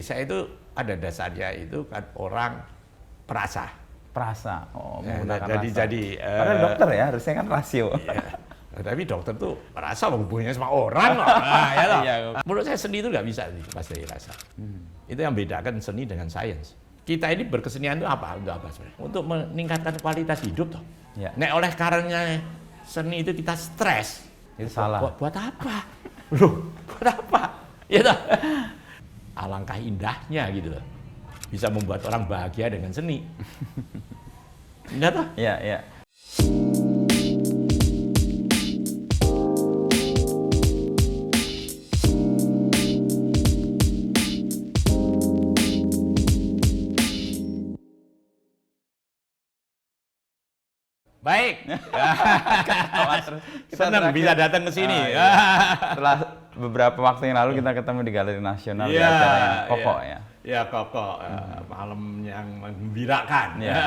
saya itu ada dasarnya itu kan orang perasa. Perasa. Oh, menggunakan rasa. Jadi Padahal dokter ya, harusnya kan rasio. Iya. Tapi dokter tuh rasa hubungannya sama orang loh. Nah, ya loh. Iya. Menurut saya seni itu nggak bisa dilepas dari rasa. Itu yang bedakan seni dengan sains. Kita ini berkesenian itu apa? Untuk apa sebenarnya? Untuk meningkatkan kualitas hidup toh. Ya. Nek oleh karenanya seni itu kita stres. Itu salah. Buat apa? Loh, buat apa? Ya toh. Alangkah indahnya gitu loh. Bisa membuat orang bahagia dengan seni. Indah toh? Iya, iya. Baik. Senang terakhir- bisa datang ke sini. iya. Setelah beberapa waktu yang lalu kita ketemu di Galeri Nasional di Iya, acara yang Koko iya. ya. Ya Koko, malam yang menggembirakan. Iya.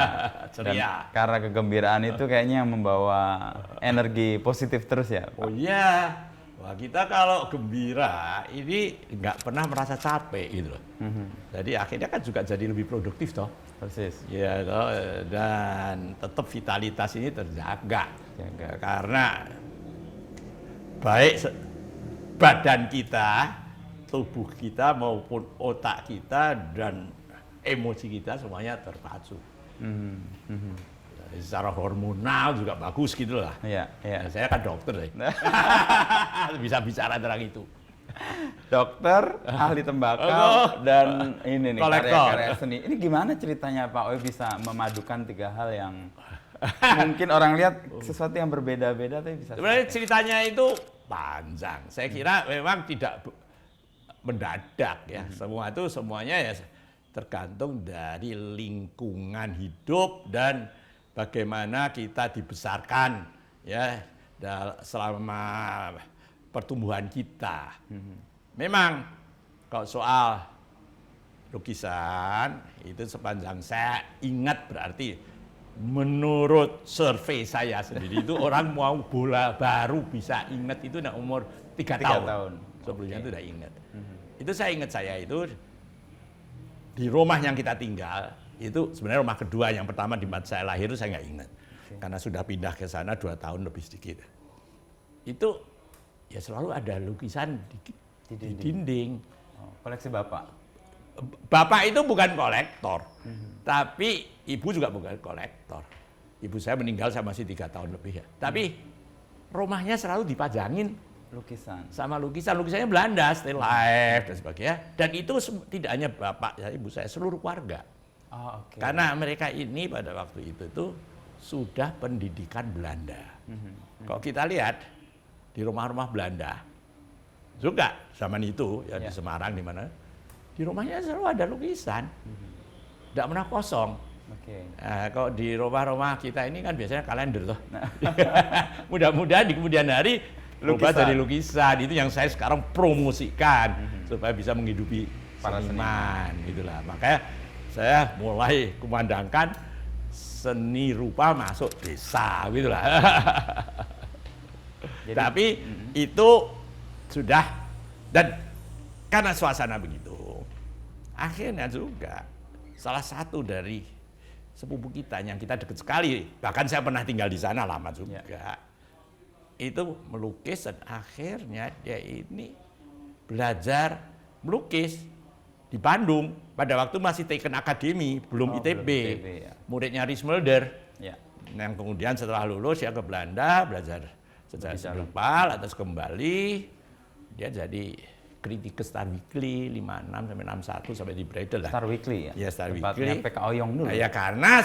Dan Ceria. karena kegembiraan itu kayaknya yang membawa energi positif terus ya. Oh iya. Wah, kita kalau gembira ini nggak pernah merasa capek gitu loh. Jadi akhirnya kan juga jadi lebih produktif toh. Persis. Ya toh, dan tetap vitalitas ini terjaga. Karena baik badan kita, tubuh kita maupun otak kita dan emosi kita semuanya terpacu. Jadi secara hormonal juga bagus gitu lah. Iya, iya. Saya kan dokter bisa bicara tentang itu. Dokter, ahli tembakau, dan ini nih Kolektor. karya-karya seni. Ini gimana ceritanya Pak Oe bisa memadukan tiga hal yang mungkin orang lihat sesuatu yang berbeda-beda tapi bisa. Sebenarnya ceritanya itu panjang. Saya kira memang tidak mendadak ya. Semuanya ya tergantung dari lingkungan hidup dan bagaimana kita dibesarkan ya selama pertumbuhan kita. Memang kalau soal lukisan itu sepanjang saya ingat berarti menurut survei saya sendiri itu orang mau bola baru bisa ingat itu umur 3 tahun. Sebelumnya itu udah ingat. Itu saya ingat saya itu di rumah yang kita tinggal itu sebenarnya rumah kedua, yang pertama di tempat saya lahir itu saya nggak ingat. Karena sudah pindah ke sana 2 tahun lebih sedikit. Itu ya selalu ada lukisan di dinding. Oh, koleksi Bapak? Bapak itu bukan kolektor, tapi ibu juga bukan kolektor. Ibu saya meninggal saya masih 3 tahun lebih ya. Tapi rumahnya selalu dipajangin Lukisan. sama lukisannya Belanda, still life dan sebagainya. Dan itu tidak hanya bapak ya, ibu saya, seluruh keluarga. Oh, oke. Karena mereka ini pada waktu itu tuh sudah pendidikan Belanda. Kalau kita lihat di rumah-rumah Belanda juga zaman itu ya di Semarang di mana di rumahnya selalu ada lukisan, tidak pernah kosong. Oke. Kalau di rumah-rumah kita ini kan biasanya kalender tuh. Mudah-mudahan di kemudian hari berubah jadi lukisan. Itu yang saya sekarang promosikan supaya bisa menghidupi para seniman gitulah. Makanya saya mulai kumandangkan seni rupa masuk desa gitulah. Jadi, Tapi itu sudah, dan karena suasana begitu, akhirnya juga salah satu dari sepupu kita yang kita dekat sekali, bahkan saya pernah tinggal di sana lama juga, itu melukis dan akhirnya dia ini belajar melukis di Bandung pada waktu masih Teken Akademi, belum ITB, ya. muridnya Rismelder, Ya. yang kemudian setelah lulus ya ke Belanda belajar sejarah seni rupa, atas kembali dia jadi kritikus Star Weekly 56 sampai 61 sampai di Bredel lah. Star Weekly ya? Ya, Star Tempatnya Weekly. PK Oyong dulu? Ya karena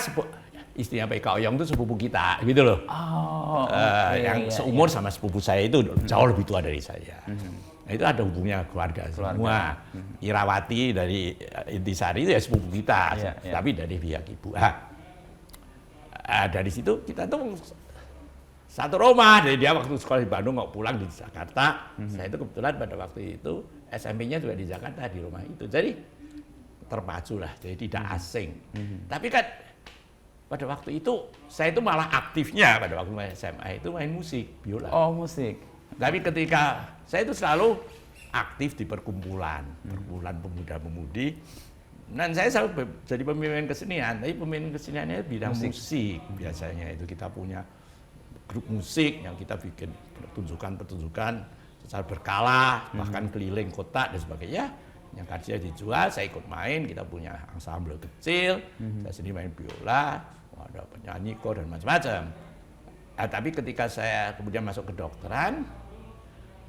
istrinya PK Oyong itu sepupu kita gitu loh. Oh, Yang seumur sama sepupu saya itu jauh lebih tua dari saya. Nah, itu ada hubungannya keluarga semua. Irawati dari Intisari itu ya sepupu kita, tapi dari pihak ibu. Dari situ kita tuh satu rumah. Dari dia waktu sekolah di Bandung mau pulang di Jakarta, saya itu kebetulan pada waktu itu SMP-nya juga di Jakarta di rumah itu. Jadi terpacu lah, jadi tidak asing. Tapi kan pada waktu itu saya itu malah aktifnya pada waktu SMA itu main musik biola. Oh, musik. Tapi ketika saya itu selalu aktif di perkumpulan pemuda-pemudi. Dan saya selalu jadi pemimpin kesenian, tapi pemimpin keseniannya bidang musik. Biasanya itu kita punya grup musik yang kita bikin pertunjukan secara berkala, bahkan keliling kota dan sebagainya. Yang kajian dijual, saya ikut main, kita punya ensemble kecil, saya sendiri main biola, ada penyanyi kor dan macam-macam. Tapi ketika saya kemudian masuk ke kedokteran,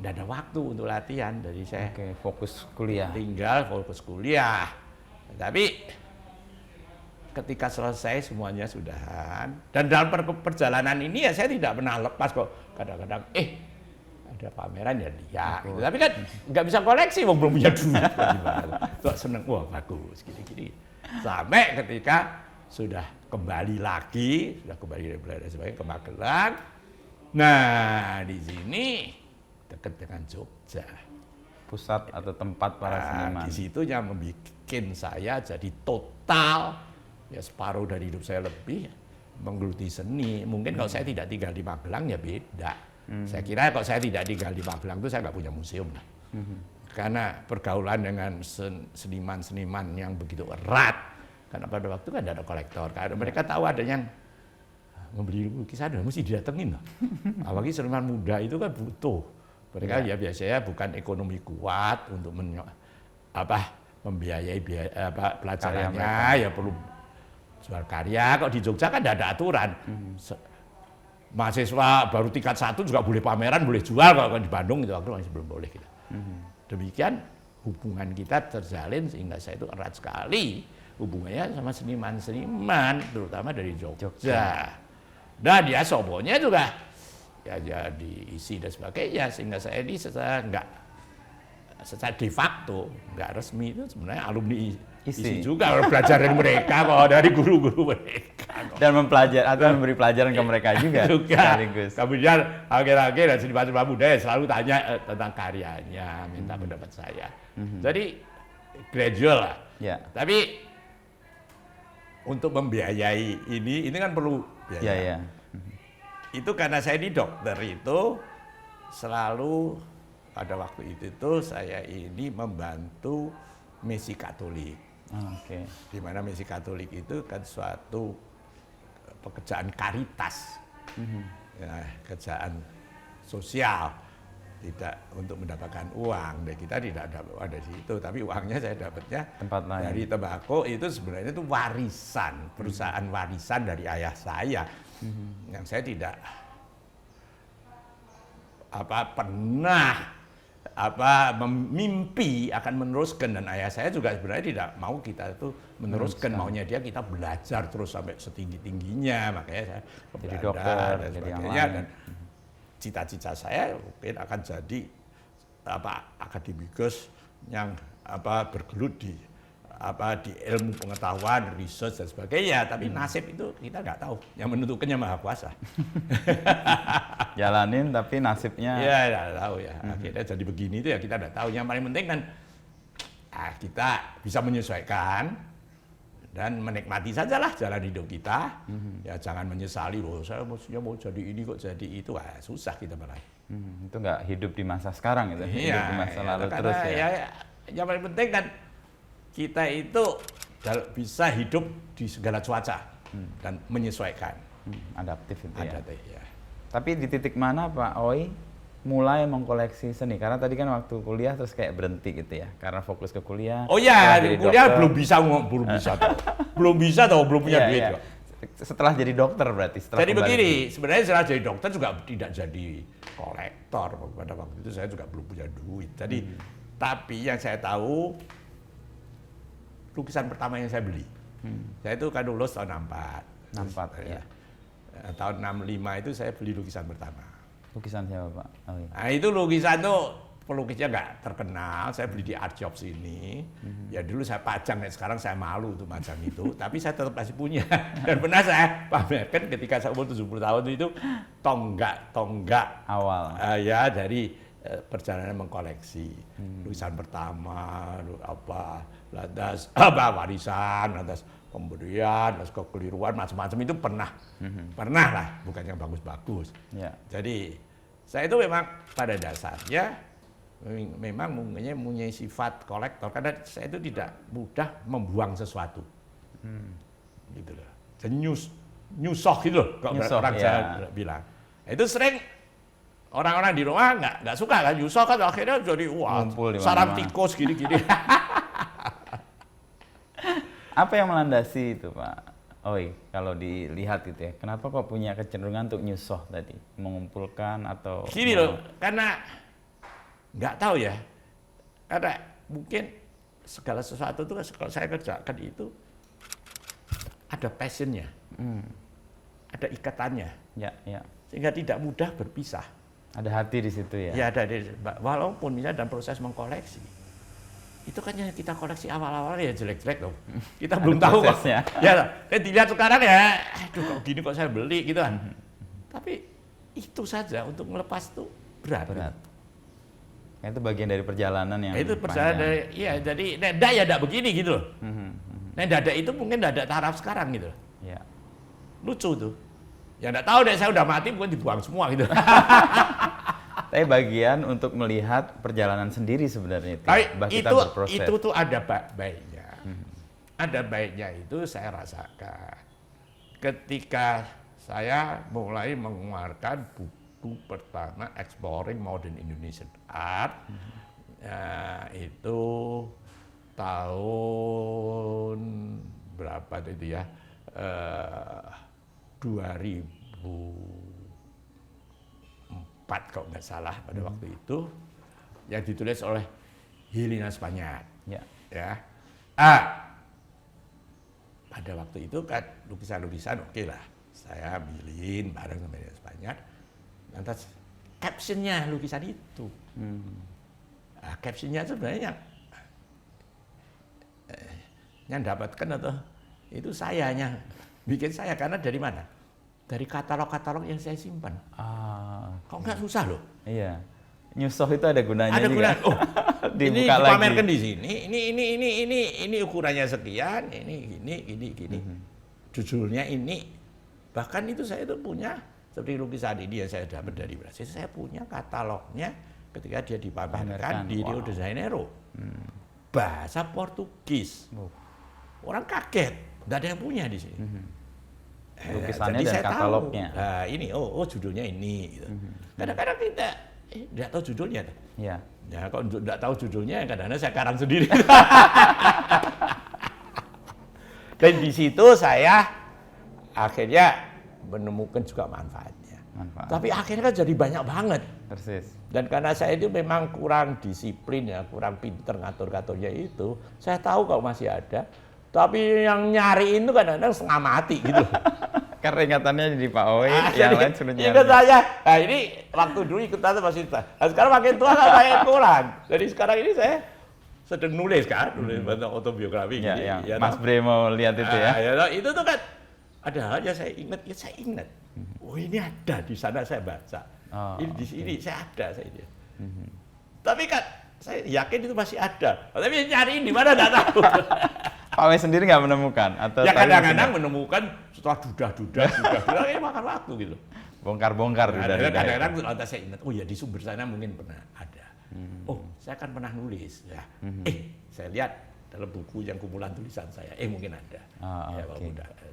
tidak ada waktu untuk latihan, jadi saya fokus kuliah. Tinggal fokus kuliah. Tapi ketika selesai semuanya sudahan, dan dalam perjalanan ini ya saya tidak pernah lepas kok. Kadang-kadang ada pameran ya lihat gitu. Tapi kan nggak bisa koleksi, belum punya duit. Kok seneng, wah bagus, gini-gini. Sampai ketika sudah kembali dari belajar sebagai ke Magelang. Nah di sini dekat dengan Jogja. Pusat atau tempat para seniman. Di situ yang membuat saya jadi total, ya separuh dari hidup saya lebih menggeluti seni. Mungkin kalau saya tidak tinggal di Magelang ya beda. Saya kira kalau saya tidak tinggal di Magelang itu saya nggak punya museum lah. Karena pergaulan dengan seniman-seniman yang begitu erat. Karena pada waktu kan ada kolektor. Karena mereka tahu ada yang membeli lukisan, mesti didatengin loh. Apalagi seniman muda itu kan butuh. Mereka ya biasanya bukan ekonomi kuat untuk membiayai pelajarannya, ya perlu jual karya. Kok di Jogja kan ada aturan. Mahasiswa baru tingkat 1 juga boleh pameran, boleh jual. Kalau di Bandung itu waktu masih belum boleh gitu. Demikian hubungan kita terjalin sehingga saya itu erat sekali hubungannya sama seniman-seniman, terutama dari Jogja. Nah dia sobonya juga ya jadi isi dan sebagainya, sehingga saya ini secara de facto, nggak resmi itu sebenarnya alumni isi juga, belajar dari mereka kok, dari guru-guru mereka kok. Dan memberi pelajaran ke mereka juga. Kemudian akhir-akhir dan seniman-seniman muda selalu tanya tentang karyanya, minta pendapat saya. Jadi gradual lah. Tapi untuk membiayai ini kan perlu biaya. Itu karena saya di dokter itu selalu pada waktu itu saya ini membantu misi Katolik. Di mana misi Katolik itu kan suatu pekerjaan karitas, kerjaan sosial, tidak untuk mendapatkan uang. Dan kita tidak dapat uang dari situ, tapi uangnya saya dapatnya dari tembakau. Itu sebenarnya itu warisan, perusahaan warisan dari ayah saya, yang saya tidak pernah mimpi akan meneruskan, dan ayah saya juga sebenarnya tidak mau kita itu meneruskan, maunya dia kita belajar terus sampai setinggi-tingginya, makanya saya jadi dokter dan sebagainya. Dan cita-cita saya mungkin akan jadi akademikus yang bergelut di ilmu pengetahuan, research dan sebagainya. Tapi nasib itu kita nggak tahu, yang menentukannya Maha Kuasa. Jalanin tapi nasibnya ya nggak tahu ya. Akhirnya jadi begini itu ya kita nggak tahu. Yang paling penting kan kita bisa menyesuaikan dan menikmati sajalah jalan hidup kita. Ya jangan menyesali, saya mestinya mau jadi ini kok jadi itu. Susah kita malah. Itu nggak hidup di masa sekarang itu, hidup di masa lalu terus ya. Yang paling penting kan kita itu bisa hidup di segala cuaca dan menyesuaikan. Adaptif itu ya. Ya. Tapi di titik mana Pak Oi mulai mengkoleksi seni? Karena tadi kan waktu kuliah terus kayak berhenti gitu ya, karena fokus ke kuliah. Oh ya, kuliah belum bisa tahu, belum punya duit kok. Setelah jadi dokter berarti. Jadi begini, sebenarnya setelah jadi dokter juga tidak jadi kolektor. Pada waktu itu saya juga belum punya duit. Jadi, tapi yang saya tahu, lukisan pertama yang saya beli, saya itu kan lulus tahun 64. Ya. Tahun 65 itu saya beli lukisan pertama. Lukisan siapa Pak? Nah itu lukisan tuh pelukisnya nggak terkenal, saya beli di art shop sini. Ya dulu saya pajang, sekarang saya malu untuk pajang itu, tapi saya tetap masih punya. Dan pernah saya pamerkan ketika saya umur 70 tahun itu tonggak awal. Ya dari perjalanan mengkoleksi lukisan pertama, lantas warisan, lantas pemberian, lantas kekeliruan, macam-macam itu pernah lah, bukan yang bagus-bagus. Jadi saya itu memang pada dasarnya memang mempunyai sifat kolektor karena saya itu tidak mudah membuang sesuatu. Gitu loh. Jadi nyusoh gitu loh, kalau orang Jawa bilang. Itu sering orang-orang di rumah nggak suka kan, nyusoh kan akhirnya jadi wah sarang tikus gini-gini. Apa yang melandasi itu Pak Oi, kalau dilihat gitu ya, kenapa kok punya kecenderungan untuk nyusoh tadi, mengumpulkan atau gini loh, karena nggak tahu ya, karena mungkin segala sesuatu itu kalau saya kerjakan itu ada passionnya, ada ikatannya, sehingga tidak mudah berpisah. Ada hati di situ ya? Ya ada, walaupun misalnya dalam proses mengkoleksi, itu kan yang kita koleksi awal-awal ya jelek-jelek loh. Kita belum tahu kok. Ya, dilihat sekarang ya, aduh kok gini kok saya beli gitu kan. Tapi itu saja untuk melepas itu berat. Itu bagian dari perjalanan yang itu perjalanan dari, iya jadi dada ya tidak begini gitu loh. Nah dada itu mungkin dada taraf sekarang gitu. Ya. Lucu tuh. Ya enggak tahu deh, saya udah mati mungkin dibuang semua gitu. Tapi bagian untuk melihat perjalanan sendiri sebenarnya itu tuh ada baiknya. Ada baiknya itu saya rasakan ketika saya mulai mengeluarkan buku pertama Exploring Modern Indonesian Art. Itu tahun berapa itu ya? 2004 kalau nggak salah pada waktu itu, yang ditulis oleh Helena Spanyat. Ya. Pada waktu itu kan lukisan-lukisan oke lah, saya milihin bareng sama Helena Spanyat. Lantas captionnya lukisan itu, captionnya sebenarnya yang dapatkan atau itu sayanya bikin saya, karena dari mana? Dari katalog-katalog yang saya simpan. Kok nggak susah loh? Iya. Nyusoh itu ada gunanya. Ada juga. gunanya. Oh, ini dipamerkan di sini. Ini ukurannya sekian. Ini gini. Judulnya ini. Bahkan itu saya itu punya seperti lukisan ini yang saya dapat dari Brasil. Saya punya katalognya ketika dia dipamerkan di Rio de Janeiro. Bahasa Portugis. Orang kaget. Nggak ada yang punya di sini. Lukisannya jadi dan saya katalognya. Tahu, nah ini, judulnya ini. Gitu. Kadang-kadang kita nggak tahu judulnya. Iya. Ya kalau nggak tahu judulnya, kadang-kadang saya karang sendiri. Dan di situ saya akhirnya menemukan juga manfaatnya. Tapi akhirnya kan jadi banyak banget. Persis. Dan karena saya itu memang kurang disiplin ya, kurang pinter ngatur-ngaturnya itu, saya tahu kalau masih ada. Tapi yang nyariin itu kadang-kadang setengah mati gitu. Karena ingatannya di Pak Oi, yang lain sudah nyari. Ingat saya, nah ini waktu dulu ikut tante masih tua. Nah, sekarang makin tua kan makin kurang. Jadi sekarang ini saya sedang nulis kan, nulis tentang autobiografi. Ya, ya, Mas Bre mau lihat itu ya. Itu tuh kan ada aja saya ingat. Oh ini ada di sana saya baca. Ini di sini saya ada saya ini. Tapi kan saya yakin itu masih ada. Tapi nyariin di mana enggak tahu. Pak Wei sendiri nggak menemukan? Atau ya kadang-kadang menemukan setelah dudah, makan waktu gitu. Bongkar-bongkar. Kadang-kadang lantas saya ingat, oh ya di sumber sana mungkin pernah ada. Oh saya kan pernah nulis. Ya. Saya lihat dalam buku yang kumpulan tulisan saya, mungkin ada.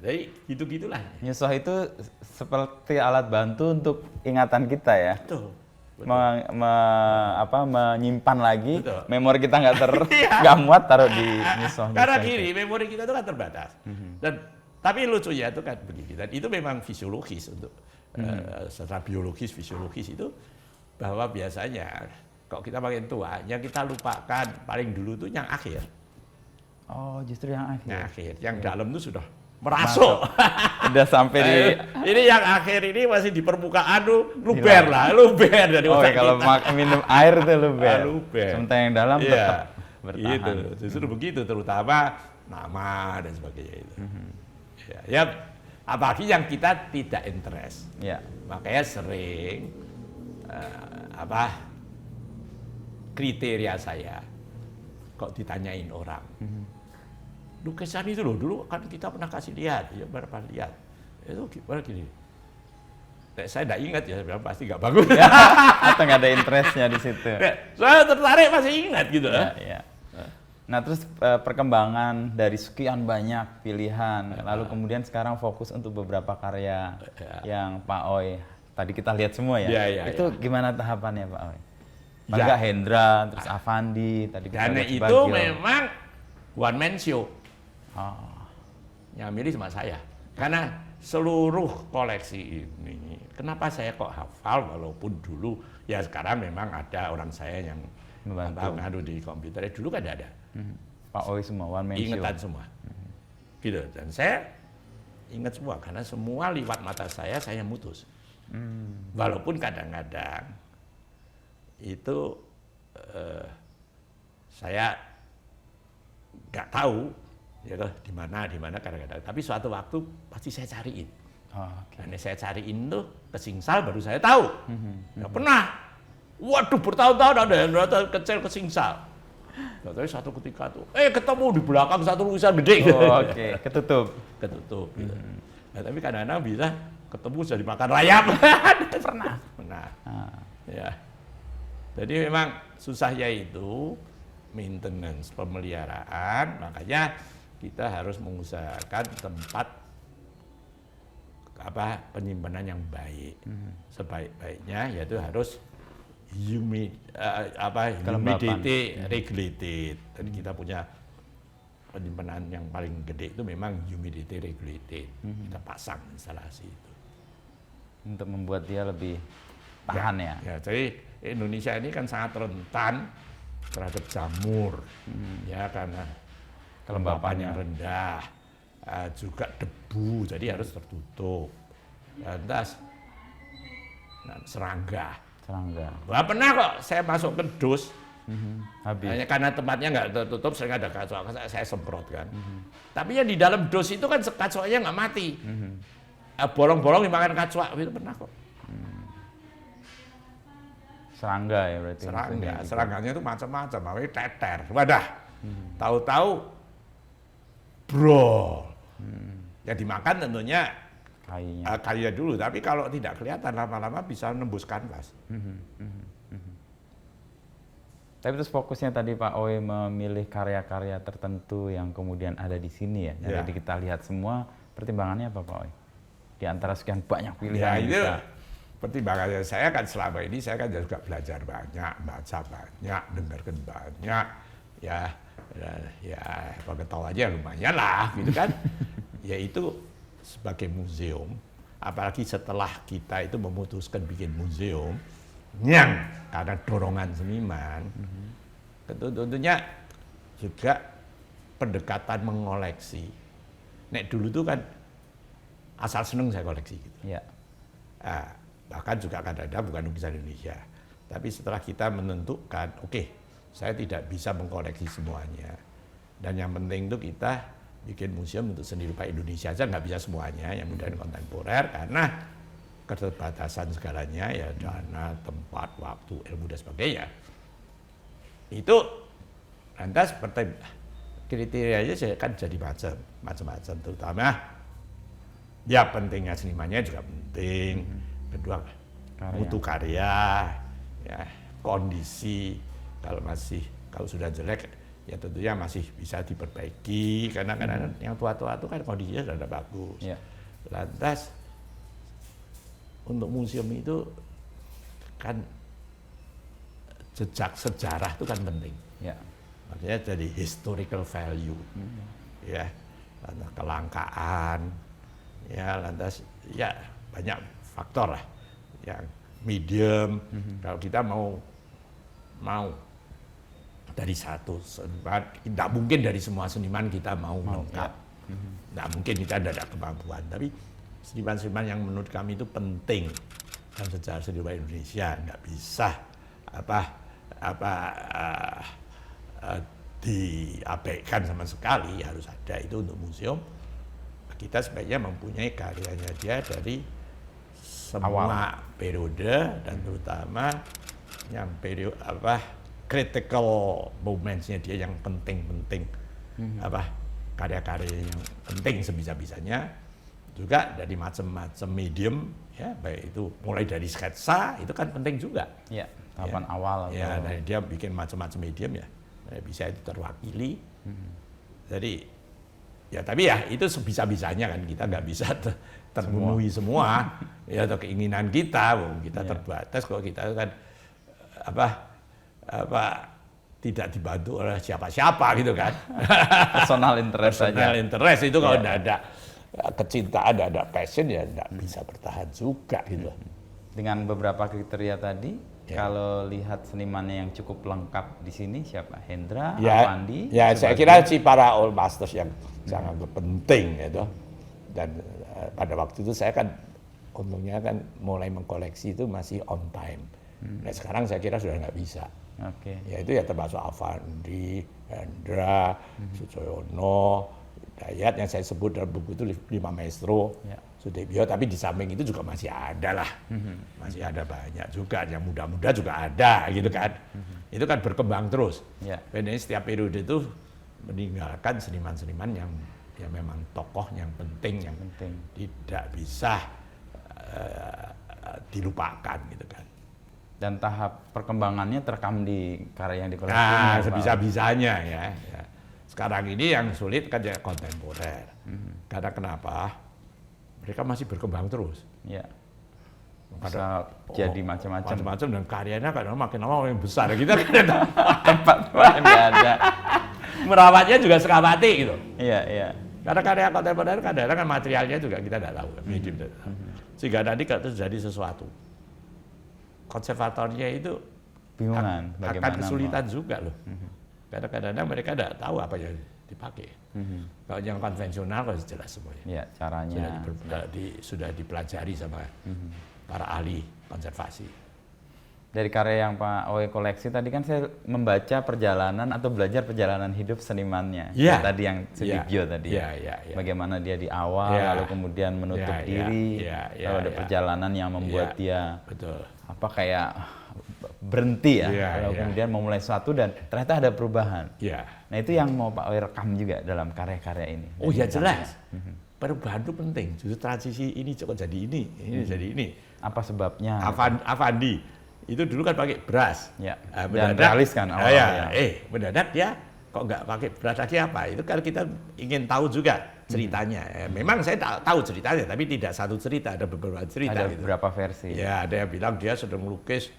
Jadi gitu-gitulah. Nyusoh itu seperti alat bantu untuk ingatan kita ya? Betul. Menyimpan lagi. Betul. Memori kita nggak muat taruh di nyusoh. Karena gini, memori kita itu kan terbatas. Tapi lucu ya itu kan begini. Dan itu memang fisiologis untuk secara biologis, fisiologis itu bahwa biasanya kalau kita makin tua, yang kita lupakan paling dulu itu yang akhir. Oh, justru yang akhir. Yang akhir, yang dalam itu sudah merasuk. Udah sampai di ini yang akhir ini masih di permukaan luber dari otak kalau minum air itu luber. Sementara yang dalam tetap bertahan. Gitu. Justru begitu, terutama nama dan sebagainya itu. Ya, apalagi yang kita tidak interest. Ya. Makanya sering kriteria saya kok ditanyain orang. Lukisan itu loh, dulu kan kita pernah kasih lihat, ya berapa lihat. Itu gimana gini. saya tidak ingat ya, bilang pasti nggak bagus. Atau nggak ada interestnya di situ. Saya tertarik masih ingat gitu. Ya. Nah terus perkembangan dari sekian banyak pilihan, lalu kemudian sekarang fokus untuk beberapa karya yang Pak Oi tadi kita lihat semua ya. Itu gimana tahapannya Pak Oi? Bangga Hendra, terus Avandi, tadi kita Dan lihat itu Bagio. memang one man show. Oh. Yang milih cuma saya. Karena seluruh koleksi ini, kenapa saya kok hafal walaupun dulu ya sekarang memang ada orang saya yang ngadu di komputer. Dulu kan ada. Pak Oi semua one man show. Ingetan semua. Gitu. Dan saya ingat semua karena semua lewat mata saya mutus. Walaupun kadang-kadang itu saya nggak tahu ya di mana kadang-kadang, tapi suatu waktu pasti saya cariin. Dan saya cariin tuh ke Singsal baru saya tahu. Nggak pernah. Waduh, bertahun-tahun ada yang kecil ke Singsal. Tapi satu ketika tuh, ketemu di belakang satu lukisan gede. Oke, ketutup gitu. Nah, tapi kadang-kadang bisa ketemu sudah dimakan rayap. Pernah. Ya. Jadi memang susahnya itu maintenance, pemeliharaan, makanya kita harus mengusahakan tempat penyimpanan yang baik. Sebaik-baiknya yaitu harus humidity regulated. Jadi kita punya penyimpanan yang paling gede itu memang humidity regulated. Kita pasang instalasi itu untuk membuat dia lebih tahan ya. Jadi Indonesia ini kan sangat rentan terhadap jamur, ya karena kelembapannya rendah, juga debu, jadi harus tertutup. Lantas serangga. Wah, pernah kok saya masuk ke dus, habis. Hanya karena tempatnya nggak tertutup, sering ada kacau, saya semprot kan. Tapi yang di dalam dus itu kan kacaunya nggak mati, bolong-bolong dimakan kacau, itu pernah kok. Serangga ya berarti. Serangganya itu macam-macam, namanya teter. Wadah, tahu-tahu bro. Yang dimakan tentunya kayunya dulu, tapi kalau tidak kelihatan lama-lama bisa nembus kanvas. Tapi terus fokusnya tadi Pak Oi memilih karya-karya tertentu yang kemudian ada di sini ya. Jadi kita lihat semua, pertimbangannya apa Pak Oi? Di antara sekian banyak pilihan itu pertimbangannya saya kan selama ini saya kan juga belajar banyak, baca banyak, dengarkan banyak, ya pengetahuan aja lumayan lah, gitu kan. Yaitu sebagai museum, apalagi setelah kita itu memutuskan bikin museum yang karena dorongan seniman, tentunya juga pendekatan mengoleksi. Nek dulu tuh kan asal seneng saya koleksi gitu. Bahkan juga kadang-kadang bukan lukisan Indonesia. Tapi setelah kita menentukan, saya tidak bisa mengkoleksi semuanya. Dan yang penting itu kita bikin museum untuk seni rupa Indonesia aja, nggak bisa semuanya, yang modern kontemporer, karena keterbatasan segalanya, ya dana, tempat, waktu, ilmu, dan sebagainya. Itu lantas kriterianya kan jadi macam-macam, terutama ya pentingnya senimannya juga penting. Kedua, mutu karya, ya kondisi, kalau sudah jelek ya tentunya masih bisa diperbaiki, karena yang tua-tua itu kan kondisinya sudah tidak bagus. Lantas untuk museum itu kan jejak sejarah itu kan penting. Makanya jadi historical value, ya, lantas kelangkaan, ya lantas ya banyak faktor lah, yang medium. Kalau kita mau dari satu seniman, tidak mungkin dari semua seniman kita mau lengkap, tidak mungkin, kita tidak ada kemampuan. Tapi seniman-seniman yang menurut kami itu penting dalam sejarah seni rupa Indonesia, nggak bisa diabaikan sama sekali, harus ada itu untuk museum. Kita sebaiknya mempunyai karyanya dia dari semua periode, dan terutama yang periode critical momentsnya dia yang penting-penting, karya-karya yang penting sebisa-bisanya juga dari macam-macam medium, ya baik itu mulai dari sketsa itu kan penting juga. Ya, tahapan awal. Ya, dan dia bikin macam-macam medium ya, bisa itu terwakili. Jadi ya tapi ya itu sebisa-bisanya kan, kita nggak bisa terpenuhi semua ya atau keinginan kita terbatas kok, kita kan tidak dibantu oleh siapa-siapa gitu kan. Personal interest saja. Personal interest itu kalau tidak ada kecintaan, tidak ada passion ya tidak bisa bertahan juga gitu. Dengan beberapa kriteria tadi, kalau lihat senimannya yang cukup lengkap di sini siapa? Hendra, Avandi? Ya, saya kira sih para All Masters yang sangat penting gitu. Dan pada waktu itu saya kan untungnya kan mulai mengkoleksi itu masih on time. Nah sekarang saya kira sudah nggak bisa. Ya itu ya termasuk Avandi, Hendra, Sujoyono, Dayat yang saya sebut dalam buku itu 5 maestro, Sudebyo, tapi di samping itu juga masih ada lah, masih ada banyak juga, yang muda-muda juga ada gitu kan. Itu kan berkembang terus. Bedanya setiap periode itu meninggalkan seniman-seniman yang memang tokoh yang penting, tidak bisa dilupakan gitu kan. Dan tahap perkembangannya terekam di karya yang dikoleksi. Nah, sebisa-bisanya ya. Sekarang ini yang sulit kan ya kontemporer. Karena kenapa? Mereka masih berkembang terus. Ya. Bisa jadi macam-macam. Macam-macam dan karyanya kadang makin lama makin besar. Kita kan tempat nggak ada. Merawatnya juga sekamati gitu. Iya, iya. Karena karya kontemporer kadang-kadang kan materialnya juga kita tidak tahu. Sehingga nanti kalau terjadi sesuatu, konservatornya itu bingungan akan kesulitan juga loh. Karena kadang-kadang mereka tidak tahu apa yang dipakai. Kalau yang konvensional kalau jelas semuanya. Ya, caranya sudah dipelajari sama para ahli konservasi. Dari karya yang Pak Oe koleksi tadi kan saya membaca perjalanan atau belajar perjalanan hidup senimannya. Tadi yang Sudibyo tadi. Bagaimana dia di awal, lalu kemudian menutup diri, lalu ada perjalanan yang membuat dia kayak berhenti lalu kemudian memulai sesuatu dan ternyata ada perubahan. Nah itu yang mau Pak Oe rekam juga dalam karya-karya ini. Oh ya jelas. Perubahan itu penting. Justru transisi ini kok jadi ini jadi ini. Apa sebabnya? Avandi itu dulu kan pakai beras. Dan realis kan awalnya. Mendadak dia kok nggak pakai beras lagi apa? Itu kan kita ingin tahu juga ceritanya. Memang saya tahu ceritanya, tapi tidak satu cerita, ada beberapa cerita. Ada beberapa versi. Ya, ada yang bilang dia sedang melukis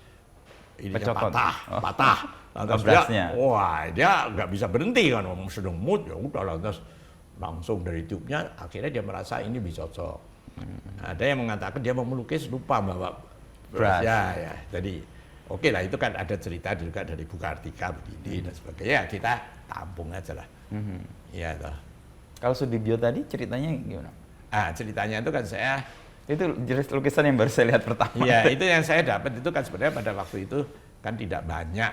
ini patah. Lantas berasnya. dia nggak bisa berhenti kan, sedang mood ya udah lantas langsung dari tube-nya akhirnya dia merasa ini bisa cocok. Ada yang mengatakan dia mau melukis lupa bawa beras. Ya. Jadi oke lah, itu kan ada cerita juga dari Bukartika begini dan sebagainya. Kita tampung aja lah. Iya toh. Kalau Sudibyo tadi ceritanya gimana? Ceritanya itu kan itu jenis lukisan yang baru saya lihat pertama. Iya, itu yang saya dapat itu kan sebenarnya pada waktu itu kan tidak banyak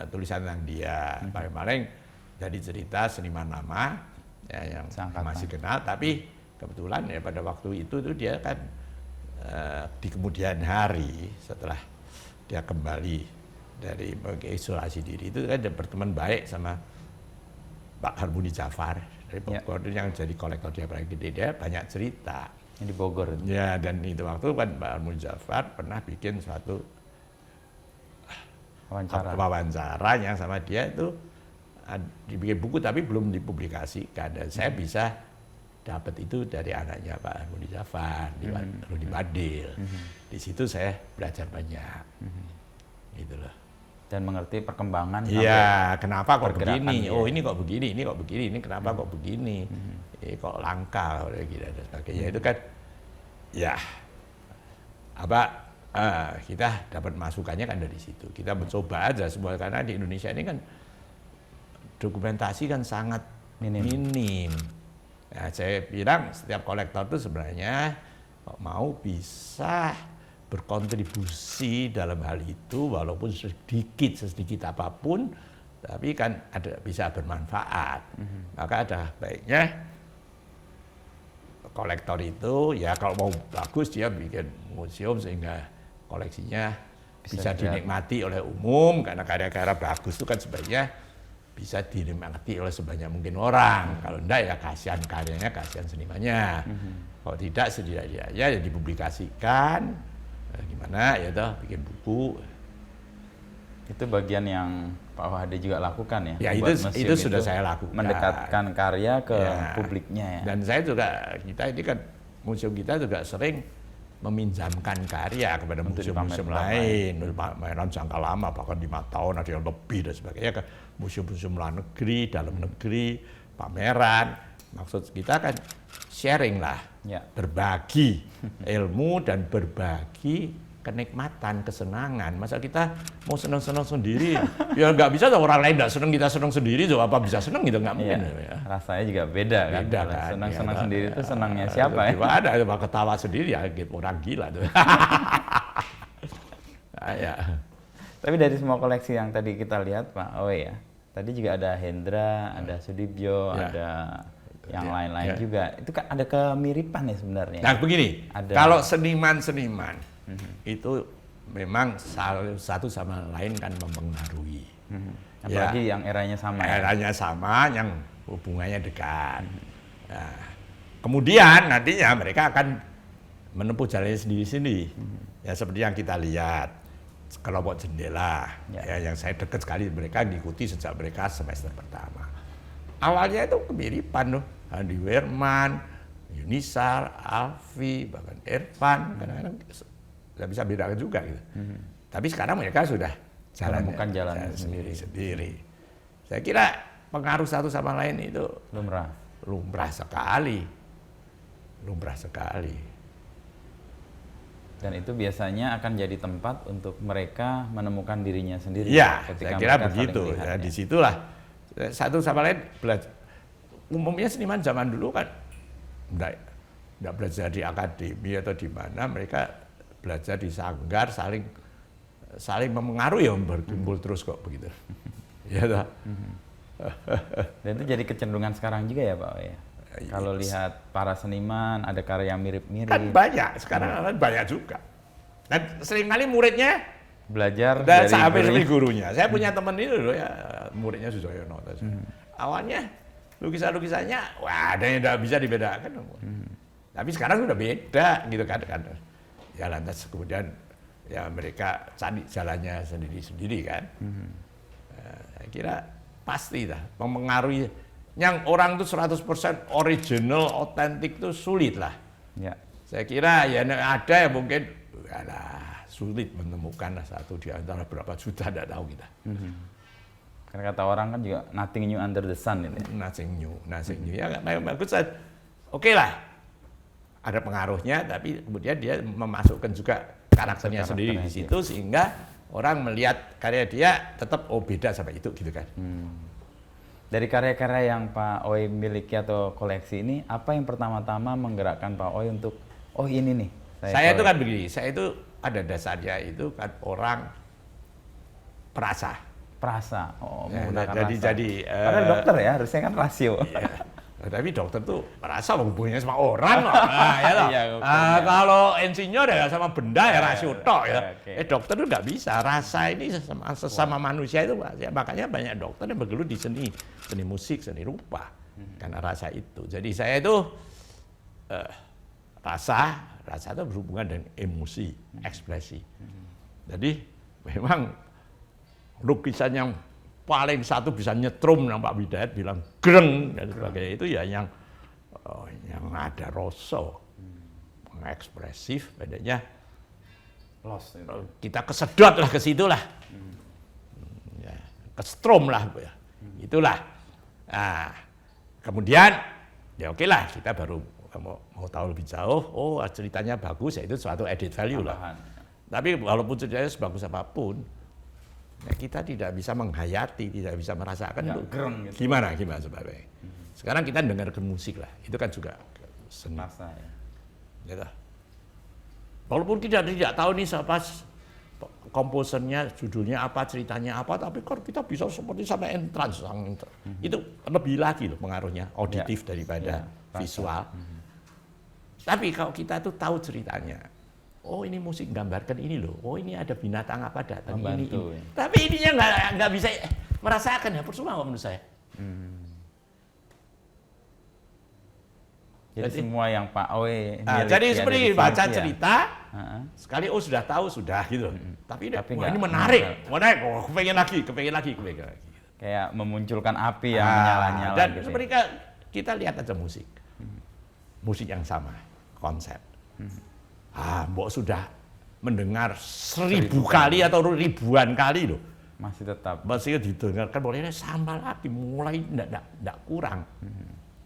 tulisan tentang dia. Paling-paling jadi cerita seniman lama yang masih kenal, tapi kebetulan ya pada waktu itu dia kan di kemudian hari setelah dia kembali dari isolasi diri itu kan dia berteman baik sama Pak Harmoni Jafar dari Bogor yang jadi kolektor dia paling gede. Dia banyak cerita di Bogor. Ya, dan itu waktu kan Pak Harmoni Jafar pernah bikin suatu wawancara yang sama dia itu dibikin buku tapi belum dipublikasikan, dan saya bisa dapat itu dari anaknya Pak Harmoni Jafar, Rudi Badil. Di situ saya belajar banyak, gitu loh. Dan mengerti perkembangan. Iya, kenapa kok begini? Oh ini kok begini, ini kok begini, ini kenapa kok begini? Kok langka, gitu dan sebagainya. Itu kan, ya kita dapat masukannya kan dari situ. Kita mencoba aja semua, karena di Indonesia ini kan dokumentasi kan sangat minim. Ya, saya bilang setiap kolektor itu sebenarnya mau bisa berkontribusi dalam hal itu, walaupun sedikit apapun, tapi kan bisa bermanfaat. Maka ada baiknya kolektor itu ya kalau mau bagus dia bikin museum sehingga koleksinya bisa dinikmati oleh umum, karena karya-karya bagus itu kan sebenarnya bisa dinikmati oleh sebanyak mungkin orang. Kalau enggak ya kasihan karyanya, kasihan senimannya. Kalau tidak setidaknya ya dipublikasikan, gimana ya toh, bikin buku. Itu bagian yang Pak Wahade juga lakukan ya? Ya itu sudah saya lakukan. Mendekatkan karya ke publiknya ya. Dan saya juga, kita ini kan museum kita juga sering meminjamkan karya kepada museum-museum lain, pameran jangka lama bahkan 5 tahun ada yang lebih dan sebagainya ke museum-museum luar negeri, dalam negeri, pameran. Maksud kita kan sharing lah, berbagi ilmu dan berbagi kenikmatan, kesenangan. Masa kita mau senang-senang sendiri? Ya nggak bisa, orang lain nggak senang, kita senang sendiri, so apa bisa senang gitu, nggak mungkin. Ya. Rasanya juga beda kan? Senang-senang sendiri itu senangnya siapa ya? Gimana, cuma ketawa sendiri ya, orang gila tuh. Ya. Tapi dari semua koleksi yang tadi kita lihat Pak Owe ya, tadi juga ada Hendra, ada Sudibyo, ada yang lain-lain juga. Itu kan ada kemiripan ya sebenarnya. Nah begini, kalau seniman-seniman itu memang satu sama lain kan mempengaruhi. Apalagi yang eranya sama. Eranya sama, yang hubungannya dekat. Nah, kemudian nantinya mereka akan menempuh jalannya sendiri-sendiri. Ya seperti yang kita lihat, kelompok jendela, ya yang saya dekat sekali, mereka diikuti sejak mereka semester pertama. Awalnya itu kemiripan loh, Andi Werman, Yunisar, Alfi, bahkan Irfan, kadang-kadang nggak bisa bedakan juga gitu. Tapi sekarang mereka sudah menemukan jalan sendiri. Saya kira pengaruh satu sama lain itu lumrah sekali. Dan itu biasanya akan jadi tempat untuk mereka menemukan dirinya sendiri. Iya, saya kira begitu. Ya, disitulah satu sama lain belajar. Umumnya seniman zaman dulu kan enggak belajar di akademi atau di mana, mereka belajar di sanggar, saling mempengaruhi, berkumpul terus kok begitu. Ya toh. Dan itu jadi kecenderungan sekarang juga ya Pak ya. Kalau lihat para seniman ada karya yang mirip-mirip. Kan banyak, sekarang banyak juga. Dan seringkali muridnya belajar dari gurunya. Saya punya teman itu loh ya, muridnya Sujoyono. Awalnya lukisannya, wah ada yang tidak bisa dibedakan. Tapi sekarang sudah beda gitu kan. Ya lantas kemudian ya mereka cari jalannya sendiri-sendiri kan. Saya kira pasti lah mempengaruhi. Yang orang itu 100% original, otentik itu sulit lah. Ya. Saya kira ya ada yang mungkin sulit menemukan satu di antara berapa juta, tidak tahu kita. Karena kata orang kan juga nothing new under the sun ini. Nothing new. Ya bagus. Oke lah, ada pengaruhnya, tapi kemudian dia memasukkan juga karakternya sendiri di situ sehingga orang melihat karya dia tetap beda sama itu gitu kan. Dari karya-karya yang Pak Owe miliki atau koleksi ini, apa yang pertama-tama menggerakkan Pak Owe untuk ini nih? Saya itu kan begini, saya itu ada dasarnya itu kan orang perasa. Menggunakan rasa. Padahal dokter ya, harusnya kan rasio. Iya. Tapi dokter tuh merasa hubungannya sama orang loh. Kalau insinyur ya sama benda ya rasio tok ya. Dokter tuh nggak bisa. Rasa ini sesama manusia itu, makanya banyak dokter yang bergelut di seni musik, seni rupa, karena rasa itu. Jadi saya itu rasa itu berhubungan dengan emosi, ekspresi. Jadi memang lukisan yang paling satu bisa nyetrum, Pak Bidayat bilang greng dan sebagainya, itu ya yang ada rasa, ekspresif, bedanya kita kesedot lah ke situ lah, kestrom lah, itulah. Nah, kemudian ya oke lah, kita baru mau tahu lebih jauh, ceritanya bagus, ya itu suatu added value lah. Tapi walaupun ceritanya sebagus apapun, ya kita tidak bisa menghayati, tidak bisa merasakan itu gimana sebabnya. Sekarang kita dengarkan musik lah, itu kan juga seni. Ya. Walaupun kita tidak tahu nih siapa komposernya, judulnya apa, ceritanya apa, tapi kalau kita bisa seperti sampai entrance, itu lebih lagi loh pengaruhnya auditif daripada visual. Tapi kalau kita tuh tahu ceritanya, ini musik gambarkan ini loh, ini ada binatang apa datang ini. Tapi ininya nggak bisa merasakan, ya percuma kok menurut saya. Jadi semua yang Pak Oe jadi seperti baca cerita, sekali sudah tahu sudah gitu. Tapi ini menarik, kepengen lagi. Kayak memunculkan api yang menyala-nyala. Dan gitu seperti kita lihat aja musik. Musik yang sama, konsep. Mbok sudah mendengar 1000 kali atau ribuan kali loh. Masih didengarkan boleh sama lagi, mulai tidak kurang.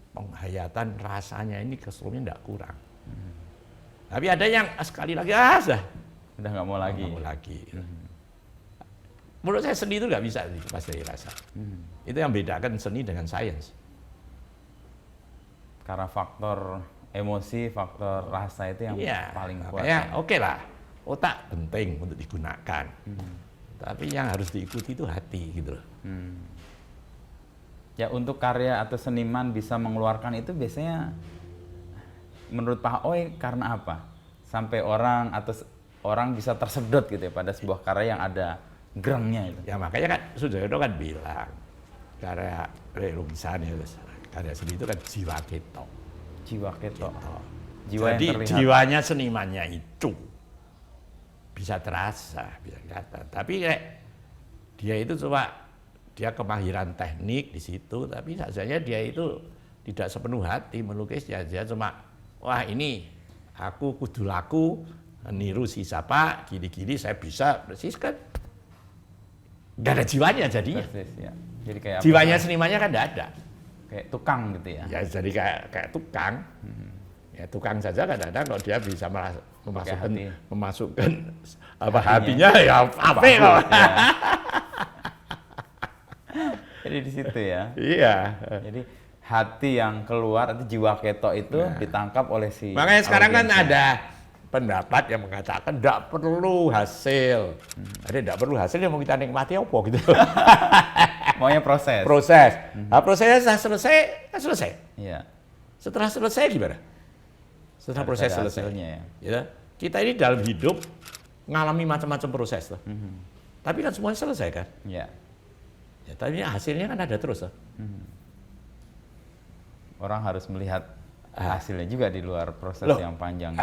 Penghayatan rasanya ini keseluruhannya tidak kurang. Tapi ada yang sekali lagi sudah nggak mau lagi. Menurut saya seni itu nggak bisa dilepas dari rasa. Itu yang bedakan seni dengan sains. Karena faktor emosi, faktor rasa itu yang paling kuat. Oke lah, otak penting untuk digunakan. Tapi yang harus diikuti itu hati gitu loh. Ya untuk karya atau seniman bisa mengeluarkan itu biasanya menurut Pak Oe karena apa? Sampai orang bisa tersedot gitu ya pada sebuah karya yang ada gerengnya itu. Ya makanya kan Sujoyono kan bilang karya lukisan ya, karya seni itu kan jiwa keto. Jiwa keto. Jadi jiwanya senimannya itu bisa terasa, bisa kelihatan. Tapi kayak dia itu dia kemahiran teknik di situ, tapi saja dia itu tidak sepenuh hati melukisnya. Dia cuma, wah ini aku kudu laku, niru si siapa, gini-gini saya bisa, persis kan. Gak ada jiwanya jadinya. Persis, ya. Jadi kayak jiwanya senimannya kan tidak ada. Kayak tukang gitu ya. Ya jadi kayak tukang. Ya tukang saja kadang-kadang kalau dia bisa memasukkan hatinya ya apa ya. Jadi di situ ya. Iya. Jadi hati yang keluar atau jiwa keto itu ditangkap oleh si. Makanya sekarang kan ada pendapat yang mengatakan tidak perlu hasil. Jadi tidak perlu hasil yang mau kita nikmati apa gitu. Maunya proses. Nah, prosesnya selesai. Iya. Setelah selesai gimana? Setelah proses selesai. Ya. Kita ini dalam hidup ngalami macam-macam proses loh. Tapi kan semuanya selesai kan? Iya. Ya, tapi hasilnya kan ada terus loh. Orang harus melihat hasilnya juga di luar proses yang panjang.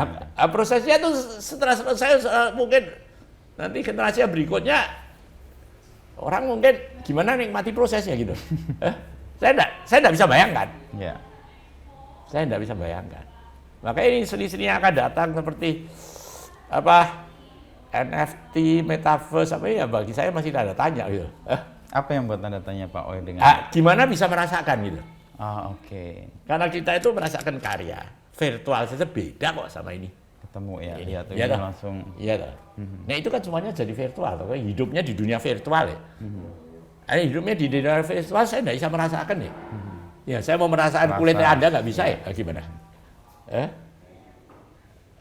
Prosesnya itu setelah selesai mungkin nanti generasi berikutnya orang mungkin gimana nikmati prosesnya gitu. Saya enggak bisa bayangkan. Ya. Saya enggak bisa bayangkan. Makanya ini seni-seni yang akan datang seperti NFT, metaverse apa ya bagi saya masih ada tanya gitu. Apa yang buat tanda tanya Pak Oe dengan gimana bisa merasakan gitu? Oke. Karena kita itu merasakan karya virtual saja beda kok sama ini. Ketemu ya, lihat iya langsung. Iya toh. Nah itu kan semuanya jadi virtual, toh. Hidupnya di dunia virtual ya. Hidupnya di dunia virtual saya nggak bisa merasakan ya. Ya saya mau merasakan kulitnya Anda nggak bisa ya? Gimana?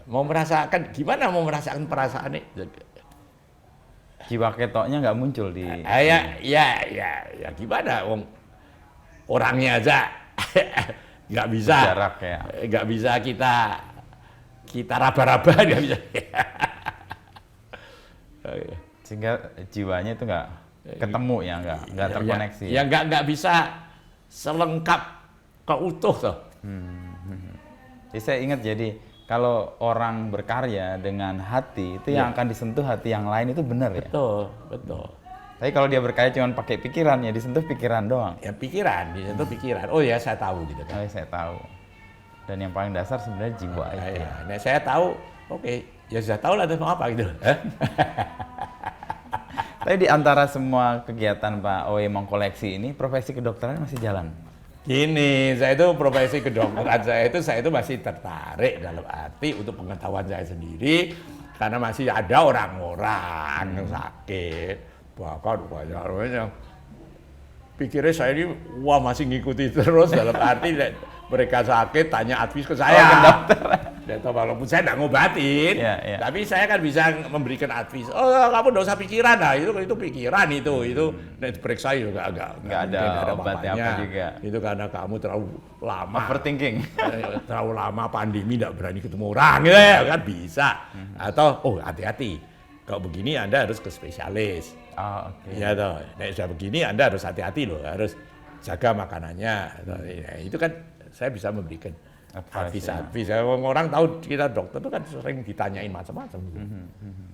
Mau merasakan gimana? Mau merasakan perasaan ini? Jiwa ketoknya nggak muncul di. Ya gimana? Orangnya aja nggak bisa. Jarak ya. Nggak bisa kita raba-raba nggak bisa. Sehingga jiwanya itu nggak ketemu ya, nggak terkoneksi. Ya nggak bisa selengkap keutuh toh. Jadi saya ingat kalau orang berkarya dengan hati itu yang akan disentuh hati yang lain itu benar ya. Betul. Tapi kalau dia berkarya cuma pakai pikiran ya disentuh pikiran doang. Ya pikiran, disentuh pikiran. Oh ya saya tahu gitu kan. Oh ya saya tahu. Dan yang paling dasar sebenarnya jiwa itu. Nah saya tahu, oke, ya sudah tahu lah mau apa gitu. Tapi di antara semua kegiatan Pak Oe mengkoleksi ini, profesi kedokteran masih jalan? Gini, saya itu profesi kedokteran saya itu masih tertarik dalam arti untuk pengetahuan saya sendiri karena masih ada orang-orang yang sakit, bahkan banyak orang yang pikirnya saya ini masih ngikuti terus dalam arti mereka sakit tanya advice ke saya ke dokter. Walaupun saya tidak ngobatin, tapi saya kan bisa memberikan advice. Oh kamu tidak usah pikiran lah, itu pikiran itu diperiksa juga nggak ada obatnya apa juga. Itu karena kamu terlalu lama overthinking, terlalu lama pandemi tidak berani ketemu orang, gitu ya kan bisa. Atau hati-hati, kalau begini Anda harus ke spesialis. Ya toh, sudah begini Anda harus hati-hati loh, harus jaga makanannya. Itu kan saya bisa memberikan. Advis. Orang tahu kita dokter itu kan sering ditanyain macam-macam.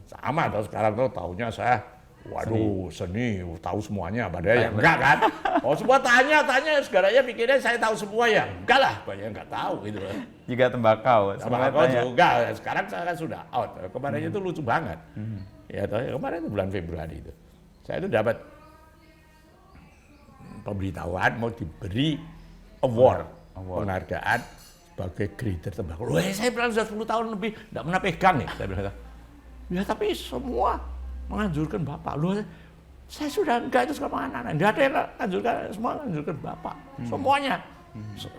Sama atau sekarang tuh taunya saya, waduh seni tahu semuanya, padahal ya enggak kan. Oh semua tanya segalanya pikirnya saya tahu semua ya. Enggak lah, banyak enggak tahu gitu. Juga tembakau juga. Sekarang saya kan sudah out. Kemarin itu lucu banget. Ya toh, kemarin itu bulan Februari itu. Saya itu dapat pemberitahuan mau diberi award. Penghargaan sebagai grader tembakau. Wah, saya bilang sudah 10 tahun lebih enggak pernah pegang nih. Saya bilang, ya tapi semua menganjurkan Bapak. Loh, saya sudah enggak itu sama anak-anak. Enggak ada yang menganjurkan, semua menganjurkan Bapak. Semuanya.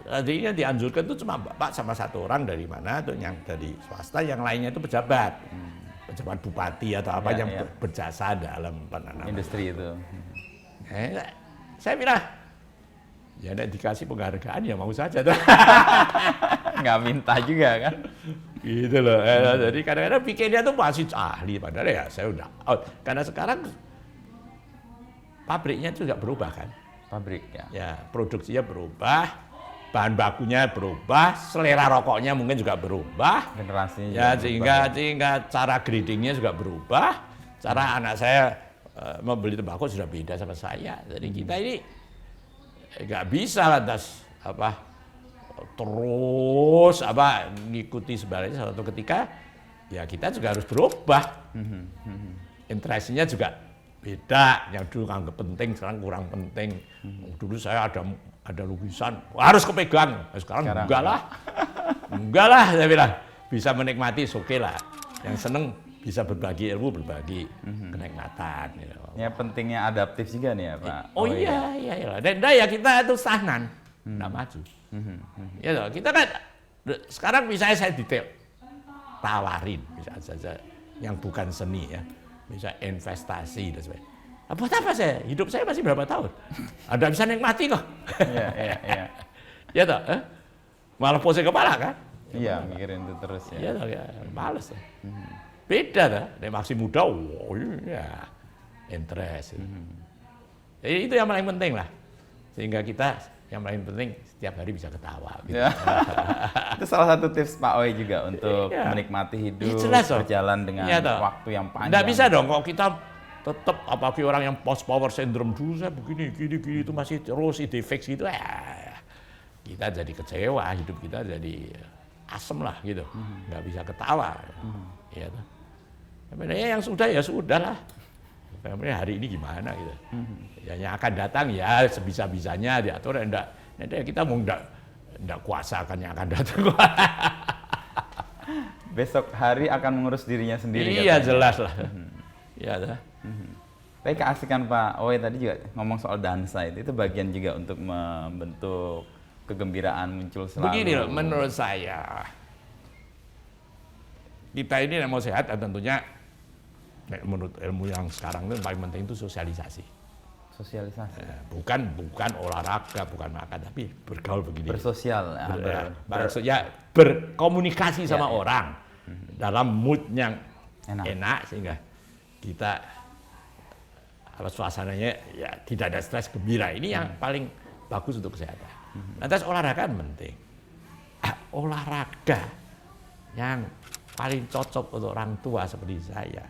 Artinya dianjurkan itu cuma Bapak sama satu orang dari mana, tuh yang dari swasta, yang lainnya itu pejabat. Pejabat bupati atau apa yang berjasa dalam penanaman industri itu. Saya bilang, ya nek dikasih penghargaan ya mau saja. Nggak minta juga kan. Gitu loh. Jadi kadang-kadang pikirnya tuh masih ahli, padahal ya saya udah out. Karena sekarang pabriknya juga berubah kan. Pabrik ya. Ya, produksinya berubah, bahan bakunya berubah, selera rokoknya mungkin juga berubah. Generasinya ya sehingga cara gradingnya juga berubah. Cara anak saya membeli tembakau sudah beda sama saya. Jadi kita ini nggak bisa lantas terus ngikuti sebenarnya suatu ketika ya kita juga harus berubah. Interestnya juga beda, yang dulu anggap penting sekarang kurang penting. Dulu saya ada lukisan harus kepegang, sekarang enggak lah saya bilang, bisa menikmati oke lah, yang seneng bisa berbagi ilmu, berbagi kenikmatan. Gitu. Ya pentingnya adaptif juga nih ya Pak. Iya. Dan ya kita itu stagnan, nggak maju. Ya toh, kita kan sekarang misalnya saya detail tawarin, misalnya saja yang bukan seni ya, misalnya investasi dan sebagainya. Buat apa saya? Hidup saya masih berapa tahun? Anda bisa nikmati kok. Iya. Ya toh, malah pusing kepala kan? Iya, mikirin itu terus ya. Iya toh, ya males. Beda dah, masih muda, ya interest. Jadi itu yang paling penting lah, sehingga kita yang paling penting setiap hari bisa ketawa. Gitu. Ya. Itu salah satu tips Pak Oi juga untuk menikmati hidup, berjalan dengan waktu yang panjang. Nggak bisa dong kalau kita tetap apalagi orang yang post power syndrome dulu saya begini itu masih terus ide fix gitu, kita jadi kecewa, hidup kita jadi asem lah gitu, nggak bisa ketawa. Ya, sebenarnya yang sudah ya sudah lah. Sebenarnya hari ini gimana gitu. Ya, yang akan datang ya sebisa-bisanya diatur. Enggak kita mau enggak kuasa kan yang akan datang. Besok hari akan mengurus dirinya sendiri. Iya katanya. Jelas lah. Iya dah. Tapi keasikan Pak Oi tadi juga ngomong soal dansa itu bagian juga untuk membentuk kegembiraan muncul selalu. Begini loh, menurut saya kita ini yang mau sehat tentunya menurut ilmu yang sekarang itu paling penting itu sosialisasi. Bukan olahraga, bukan makan, tapi bergaul begini. Bersosial. Berkomunikasi sama orang dalam mood yang enak sehingga kita suasananya ya tidak ada stres, gembira. Ini yang paling bagus untuk kesehatan. Lantas olahraga penting. Olahraga yang paling cocok untuk orang tua seperti saya,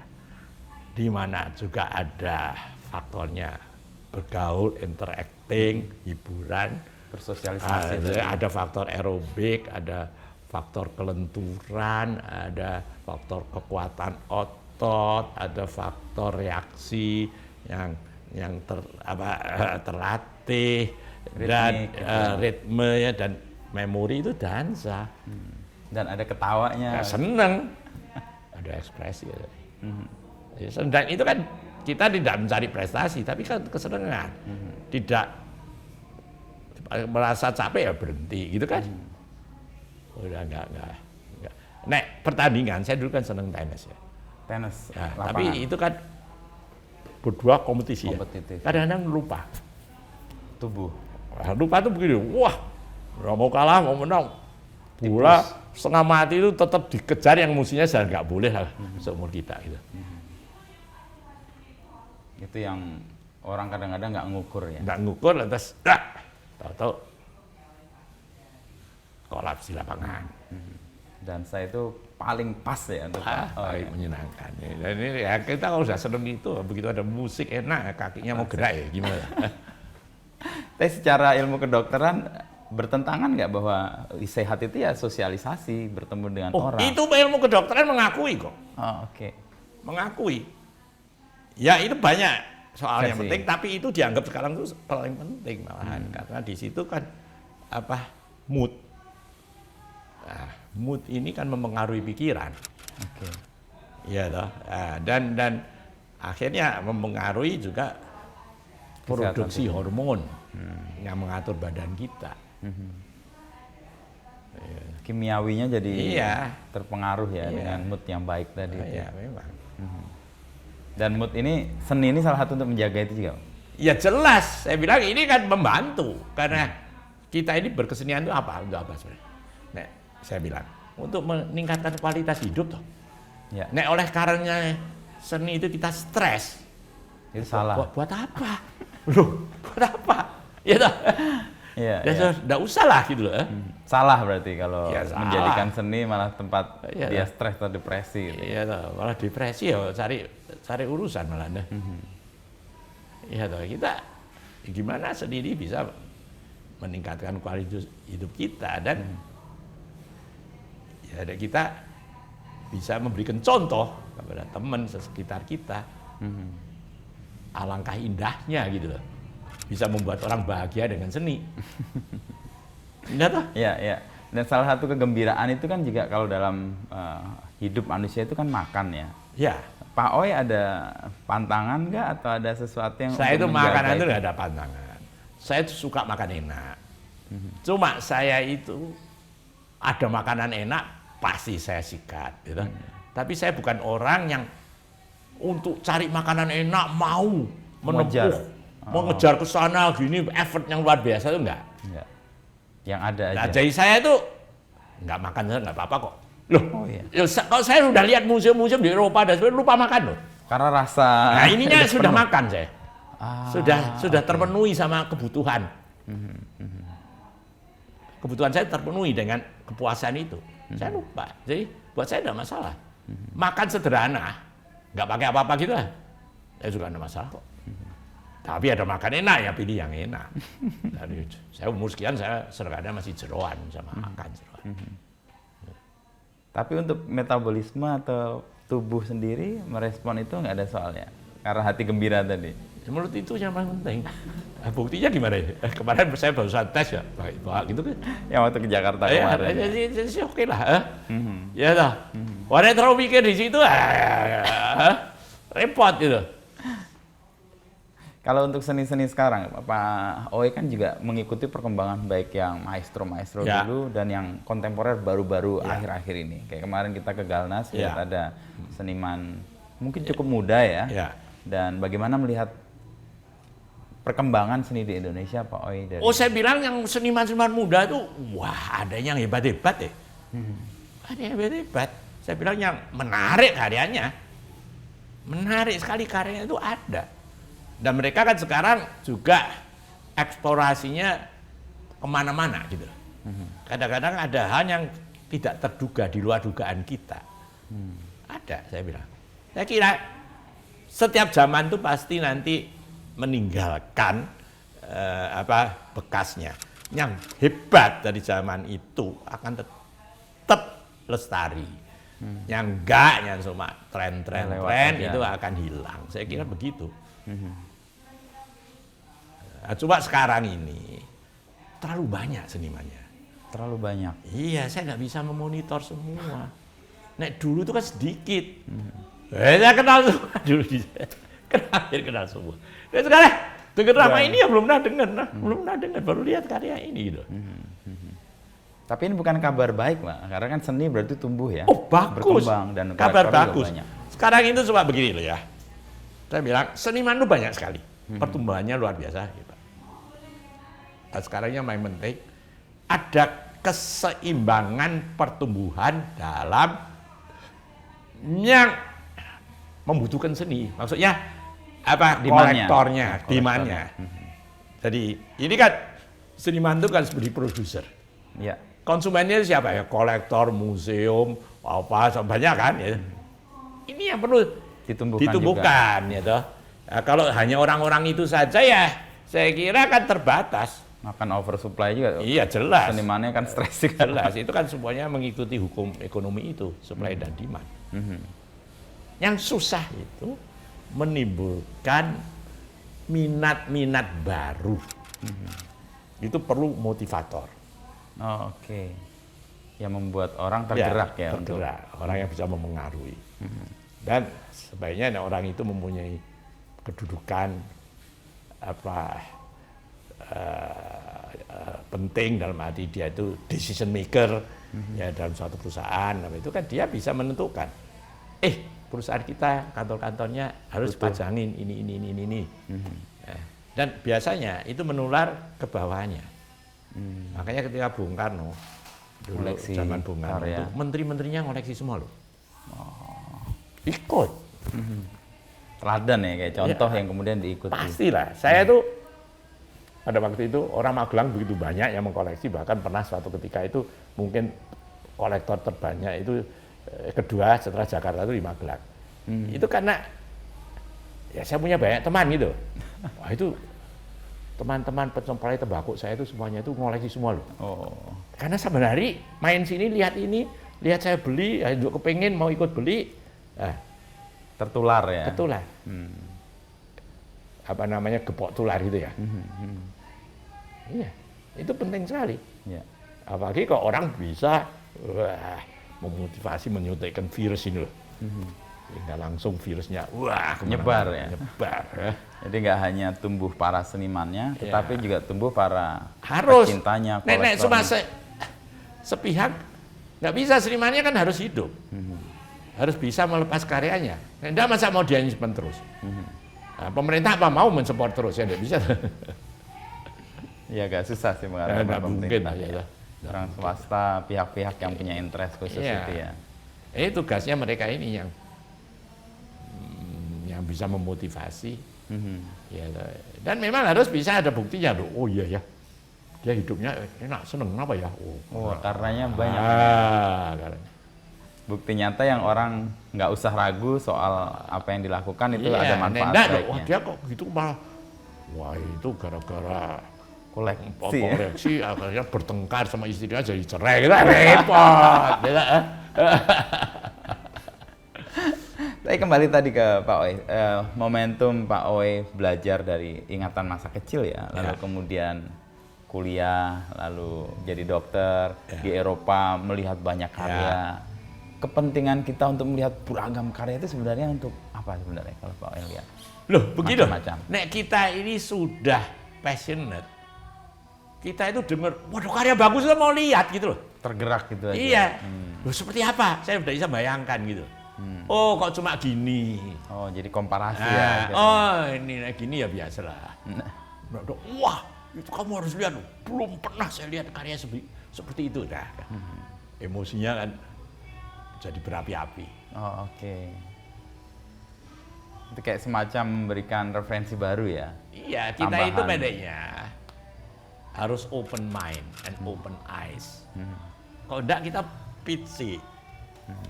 di mana juga ada faktornya bergaul, interacting, hiburan, bersosialisasi. Ada faktor aerobik, ada faktor kelenturan, ada faktor kekuatan otot, ada faktor reaksi yang terlatih, dan ritmenya dan memori itu dansa. Dan ada ketawanya. Ya, seneng, ada ekspresi. Dan itu kan kita tidak mencari prestasi, tapi kan kesenangan. Tidak merasa capek ya berhenti, gitu kan? Udah enggak. Nek pertandingan, saya dulu kan seneng tenis ya. Tenis. Nah, tapi itu kan berdua kompetisi ya. Kadang-kadang lupa. Tubuh. Lupa tuh begini, wah, nggak mau kalah, mau menang. Bola setengah mati itu tetap dikejar yang musuhnya saya nggak boleh lah seumur kita gitu. Itu yang orang kadang-kadang nggak ngukur ya. Nggak ngukur, lantas tahu-tahu kolaps di lapangan. Dan saya itu paling pas ya untuk paling menyenangkan. Dan ini ya kita kalau sudah seneng itu, begitu ada musik enak, kakinya mau gerak ya gimana? Tapi secara ilmu kedokteran bertentangan nggak bahwa sehat itu ya sosialisasi, bertemu dengan orang? Itu ilmu kedokteran mengakui kok. Oke. Mengakui. Ya itu banyak soal yang penting, tapi itu dianggap sekarang itu paling penting malahan karena di situ kan mood. Nah, mood ini kan mempengaruhi pikiran. Oke. Iya toh. Dan akhirnya mempengaruhi juga produksi hormon yang mengatur badan kita. Kimiawinya jadi terpengaruh ya dengan mood yang baik tadi. Iya, memang. Dan mood ini, seni ini salah satu untuk menjaga itu juga? Ya jelas, saya bilang ini kan membantu karena kita ini berkesenian itu apa? Untuk apa sebenarnya? Nah, saya bilang untuk meningkatkan kualitas hidup toh. Ya. Nek oleh karenanya seni itu kita stres. Itu salah. Buat apa? Loh, buat apa? Ya toh. Iya. Nggak usah lah gitu loh. Salah berarti kalau ya, menjadikan seni malah tempat dia stres atau depresi. Gitu. Iya toh, malah depresi ya cari urusan malah. Iya toh, kita gimana seni ini bisa meningkatkan kualitas hidup kita dan ya kita bisa memberikan contoh kepada teman sekitar kita. Alangkah indahnya gitu loh. Bisa membuat orang bahagia dengan seni. Indah toh? Iya, iya. Dan salah satu kegembiraan itu kan juga kalau dalam hidup manusia itu kan makan ya. Ya. Pak Oi ada pantangan nggak atau ada sesuatu yang saya itu makanan itu nggak ada pantangan. Saya itu suka makan enak. Cuma saya itu ada makanan enak pasti saya sikat, gitu. Tapi saya bukan orang yang untuk cari makanan enak mau menempuh, mengejar ke sana gini effort yang luar biasa itu enggak. Yang ada aja. Nah, jadi saya itu nggak makan nggak apa-apa kok. Loh, kalau saya sudah lihat museum-museum di Eropa dan sebagainya lupa makan loh. Karena rasa. Nah ininya sudah penuh. Makan saya. Sudah terpenuhi sama kebutuhan. Kebutuhan saya terpenuhi dengan kepuasan itu. Saya lupa. Jadi buat saya tidak masalah. Makan sederhana, nggak pakai apa-apa gitu lah. Saya juga tidak masalah kok. Tapi ada makan enak ya pilih yang enak. Dari saya umur sekian saya sederhana masih jeroan sama makan jeroan. Tapi untuk metabolisme atau tubuh sendiri merespon itu nggak ada soalnya karena hati gembira tadi. Menurut itu yang paling penting. Buktinya gimana ya? Kemarin saya barusan tes ya, baik gitu kan? Yang waktu ke Jakarta kemarin. Jadi oke lah. Ya dah. Warna terlalu mikir di situ, repot gitu. Kalau untuk seni-seni sekarang, Pak Oi kan juga mengikuti perkembangan baik yang maestro-maestro dulu dan yang kontemporer baru-baru akhir-akhir ini. Kayak kemarin kita ke Galnas, lihat ada seniman mungkin cukup muda ya. Dan bagaimana melihat perkembangan seni di Indonesia, Pak Oi? Saya bilang yang seniman-seniman muda itu, wah ada yang hebat-hebat ya. Ada yang hebat-hebat. Saya bilang yang menarik karyanya. Menarik sekali karyanya itu ada. Dan mereka kan sekarang juga eksplorasinya kemana-mana gitu. Kadang-kadang ada hal yang tidak terduga di luar dugaan kita. Ada, saya bilang. Saya kira setiap zaman itu pasti nanti meninggalkan bekasnya. Yang hebat dari zaman itu akan tetap lestari. Yang enggak, yang cuma tren itu akan hilang. Saya kira begitu. Coba sekarang ini terlalu banyak senimannya. Terlalu banyak. Iya, saya nggak bisa memonitor semua. Nek dulu itu kan sedikit. Saya kenal semua dulu. Kenal semua. Dan sekarang dengar nama ini ya belum pernah dengar, baru lihat karya ini gitu. Tapi ini bukan kabar baik, Pak. Karena kan seni berarti tumbuh ya. Bagus. Berkembang dan kabar bagus. Sekarang itu coba begini loh ya. Saya bilang seniman itu banyak sekali. Pertumbuhannya luar biasa. Gitu. Nah, sekarang yang paling penting ada keseimbangan pertumbuhan dalam yang membutuhkan seni. Maksudnya kolektornya, demandnya. Jadi ini kan seniman itu kan seperti produser. Ya. konsumennya siapa ya? Kolektor, museum, apa banyak kan ya. Ini yang perlu ditumbuhkan ya toh. Nah, kalau hanya orang-orang itu saja ya saya kira kan terbatas. Makan oversupply juga. Iya jelas. Senimannya kan stres juga. Jelas, itu kan semuanya mengikuti hukum ekonomi itu, supply dan demand. Yang susah itu menimbulkan minat-minat baru. Itu perlu motivator. Oh, oke. Yang membuat orang tergerak ya. Tergerak, orang yang bisa memengaruhi. Dan sebaiknya orang itu mempunyai kedudukan penting dalam arti dia itu decision maker ya dalam suatu perusahaan. Itu kan dia bisa menentukan. Perusahaan kita kantor-kantornya harus pajangin ini. Dan biasanya itu menular ke bawahnya. Makanya ketika Bung Karno dulu zaman Bung Karno itu menteri-menterinya ngoleksi semua loh. Ikut. Teladan ya kayak contoh yang kemudian diikuti. Pastilah. Saya tuh pada waktu itu orang Magelang begitu banyak yang mengkoleksi, bahkan pernah suatu ketika itu mungkin kolektor terbanyak itu kedua setelah Jakarta itu di Magelang. Itu karena ya saya punya banyak teman gitu. Wah itu teman-teman pensuplai tembakau saya itu semuanya itu ngoleksi semua loh. Karena sebenarnya main sini lihat ini, lihat saya beli, juga kepengen mau ikut beli, tertular ya. Tertular. Apa namanya gepok tular gitu ya. Iya, itu penting sekali. Ya. Apalagi kalau orang bisa memotivasi menyuntikkan virus ini loh. Sehingga langsung virusnya nyebar ya. Nyebar. Jadi nggak hanya tumbuh para senimannya, tetapi juga tumbuh para harus pecintanya, kolektornya. Cuma sepihak nggak bisa, senimannya kan harus hidup. Harus bisa melepas karyanya. Nggak masa mau dia nyimpen terus. Nah, pemerintah apa mau mensupport terus ya nggak bisa. Ya agak susah sih mengatakan pemerintah. Mungkin, ya. Orang swasta, pihak-pihak yang punya interest khusus itu ya. Tugasnya mereka ini yang bisa memotivasi. Ya, dan memang harus bisa ada buktinya loh. Oh iya ya, dia hidupnya enak, seneng apa ya? Karenanya banyak. Karena. Bukti nyata yang orang nggak usah ragu soal apa yang dilakukan itu ada manfaat baiknya. Wah dia kok gitu malah, wah itu gara-gara koleksi akhirnya bertengkar sama istrinya jadi cerai, kita repot. Tapi kembali tadi ke Pak Oey, momentum Pak Oey belajar dari ingatan masa kecil ya, lalu kemudian kuliah, lalu jadi dokter di Eropa, melihat banyak karya. Kepentingan kita untuk melihat beragam karya itu sebenarnya untuk apa sebenarnya kalau Pak Oey lihat? Loh begitu, nek kita ini sudah passionate, kita itu dengar, waduh karya bagus kita mau lihat gitu loh. Tergerak gitu aja. Iya, loh seperti apa? Saya udah bisa bayangkan gitu. Oh kok cuma gini. Oh jadi komparasi ya. Ini gini ya biasalah. Wah itu kamu harus lihat, belum pernah saya lihat karya seperti itu. Emosinya kan jadi berapi-api. Oh oke. Itu kayak semacam memberikan referensi baru ya? Iya, kita itu bedanya harus open mind and open eyes. Kalau enggak kita pitsi.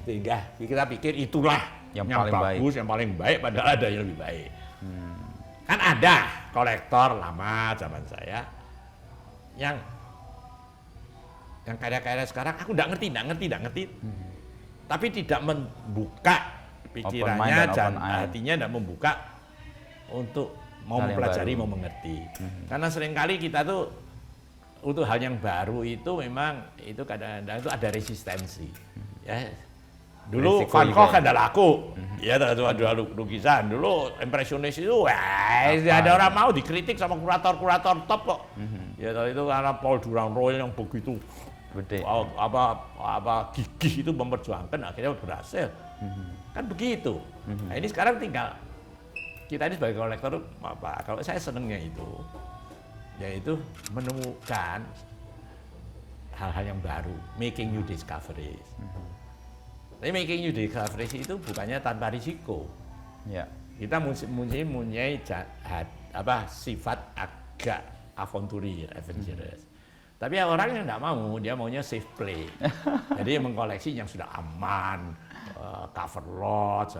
Sehingga kita pikir itulah yang paling bagus, yang paling baik, padahal ada yang lebih baik. Kan ada kolektor lama zaman saya yang karya-karya sekarang aku enggak ngerti. Tapi tidak membuka pikirannya dan hatinya, tidak membuka untuk mau mempelajari, mau mengerti. Karena seringkali kita tuh untuk hal yang baru itu memang itu kadang-kadang itu ada resistensi. Ya, dulu Van Gogh kan ada laku, ya ada lukisan. Dulu impresionis itu, ada orang mau dikritik sama kurator-kurator top kok. Ya itu karena Paul Durand-Ruel yang begitu. Apa gigih itu memperjuangkan, akhirnya berhasil. Kan begitu. Nah ini sekarang tinggal kita ini sebagai kolektor apa? Kalau saya senengnya itu, yaitu menemukan hal-hal yang baru, making new discoveries. Tapi making new discoveries itu bukannya tanpa risiko. Ya. Kita mempunyai sifat agak aventurir, adventurous. Tapi orang yang nggak mau, dia maunya safe play. Jadi mengkoleksi yang sudah aman, cover lot,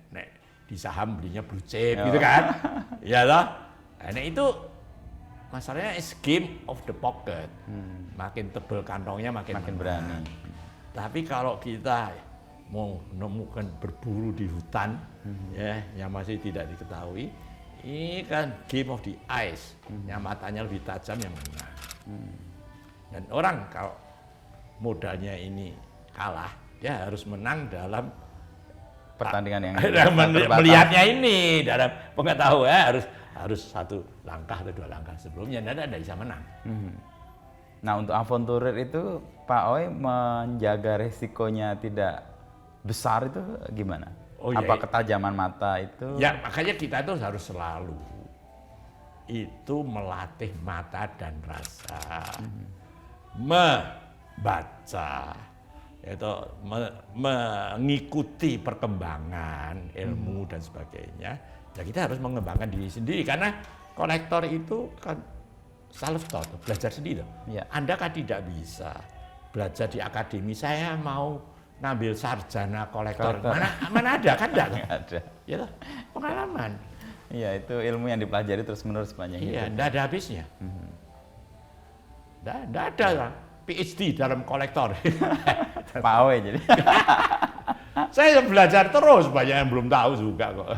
nek di saham belinya blue chip gitu kan. Ya loh. Nah itu masalahnya is game of the pocket. Makin tebel kantongnya makin berani. Tapi kalau kita mau menemukan berburu di hutan, ya yang masih tidak diketahui, ini kan game of the eyes, yang matanya lebih tajam yang menang. Dan orang kalau modalnya ini kalah, dia harus menang dalam pertandingan yang melihatnya ini, dalam pengetahuan harus satu langkah atau dua langkah sebelumnya, dan tidak bisa menang. Nah untuk aventurer itu Pak Oi menjaga resikonya tidak besar itu gimana? Apa ketajaman mata itu? Ya makanya kita tuh harus selalu itu melatih mata dan rasa, membaca, itu mengikuti perkembangan ilmu dan sebagainya. Ya kita harus mengembangkan diri sendiri karena kolektor itu kan self-taught, belajar sendiri. Ya. Anda kan tidak bisa belajar di akademi. Saya mau ngambil sarjana kolektor. Mana ada kan enggak? Ada. Ya pengalaman. Iya, itu ilmu yang dipelajari terus-menerus sepanjang hidup. Iya, enggak ada habisnya. Enggak ada PhD dalam kolektor. Pak Oi jadi. Saya belajar terus, banyak yang belum tahu juga kok.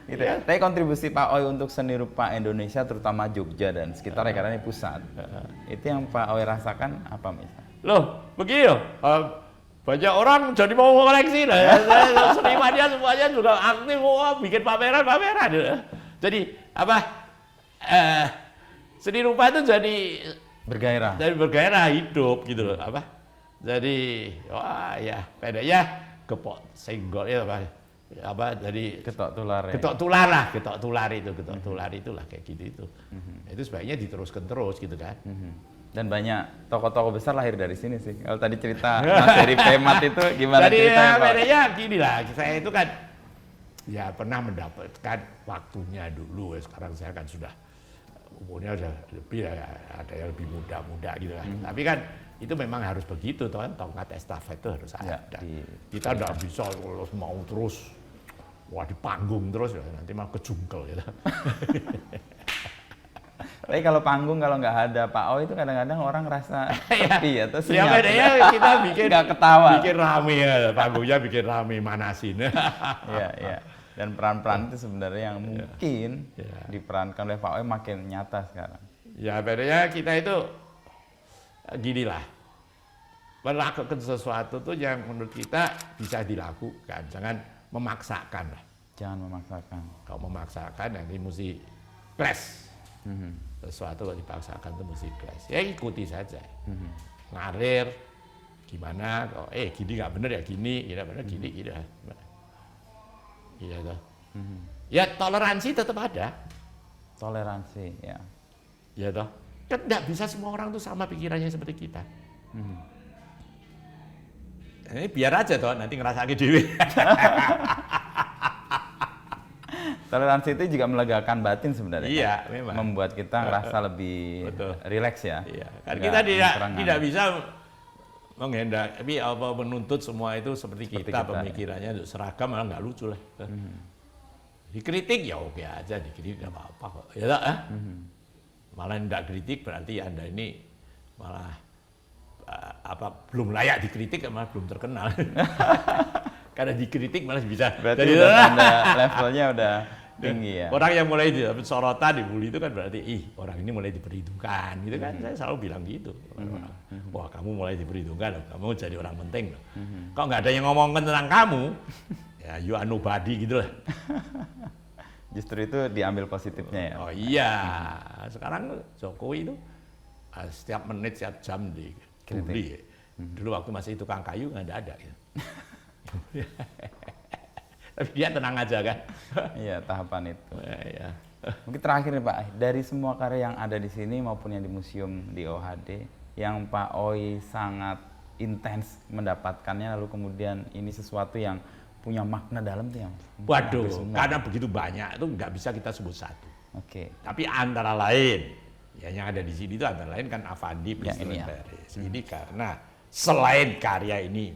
Gitu ya. Tapi kontribusi Pak Oi untuk seni rupa Indonesia, terutama Jogja dan sekitarnya karena ini pusat, itu yang Pak Oi rasakan apa misalnya? Loh, begini loh. Banyak orang jadi mau koleksi lah ya. Senimannya semuanya juga aktif, bikin pameran. Jadi apa? Seni rupa itu jadi bergairah. Jadi bergairah hidup gitu loh. Apa? Jadi wah ya, bedanya gepok senggol ya apa jadi ketok tular ya. Ketok tular itulah kayak gitu itu. Itu sebaiknya diteruskan terus gitu kan. Dan banyak tokoh-tokoh besar lahir dari sini sih. Kalau tadi cerita Mas Heri Pemat itu gimana ceritanya Pak? Bedanya gini lah, saya itu kan ya pernah mendapatkan waktunya dulu, sekarang saya kan sudah umurnya udah lebih, ada yang lebih muda gitu kan. Tapi kan itu memang harus begitu kan, tongkat estafet itu harus ada. Kita nggak bisa mau terus di panggung terus ya, nanti malah kejungkel gitu. Tapi kalau panggung kalau nggak ada Pak Oi itu kadang-kadang orang rasa sepi atau senyap. Ya bedanya kita nggak ketawa. Bikin rame ya, panggungnya bikin rame manasin. Iya. Dan peran-peran itu sebenarnya yang mungkin diperankan oleh Pak Oi makin nyata sekarang. Ya bedanya kita itu gini lah, melakukan sesuatu tuh yang menurut kita bisa dilakukan, jangan memaksakan lah. Jangan memaksakan. Kalau memaksakan nanti mesti clash. Sesuatu kalau dipaksakan itu mesti clash. Ya ikuti saja. Ngarir gimana? Gini nggak bener ya gini, bener gini. Iya toh. Ya toleransi tetap ada. Toleransi ya. Iya toh. Kan nggak bisa semua orang tuh sama pikirannya seperti kita. Ini biar aja toh nanti ngerasake dhewe. Toleransi itu juga melegakan batin sebenarnya. Iya, memang. Membuat kita ngerasa lebih rileks ya. Iya. Kan kita tidak bisa menghendaki apa menuntut semua itu seperti kita pemikirannya seragam malah nggak lucu lah. Dikritik ya oke aja, dikritik nggak apa-apa kok. Ya tak? Malah tidak kritik berarti Anda ini malah belum layak dikritik, malah belum terkenal. Karena dikritik malah bisa. Berarti udah levelnya udah tinggi ya. Orang yang mulai sorotan, dibully itu kan berarti orang ini mulai diperhitungkan gitu kan. Saya selalu bilang gitu. Wah kamu mulai diperhitungkan, kamu jadi orang penting. Kok nggak ada yang ngomongin tentang kamu, ya you are nobody gitu lah. Justru itu diambil positifnya ya. Oh iya, sekarang Jokowi itu setiap menit, setiap jam dibully. Dulu waktu masih tukang kayu nggak ada gitu. Tapi dia tenang aja kan. Iya, tahapan itu. Ya. Mungkin terakhir nih Pak, dari semua karya yang ada di sini maupun yang di museum di OHD, yang Pak Oi sangat intens mendapatkannya, lalu kemudian ini sesuatu yang punya makna dalam tuh yang waduh, karena begitu banyak itu nggak bisa kita sebut satu. Oke. Tapi antara lain Ya, yang ada di sini itu antara lain kan Affandi, Peristiwa ini ya. Paris. Ini karena selain karya ini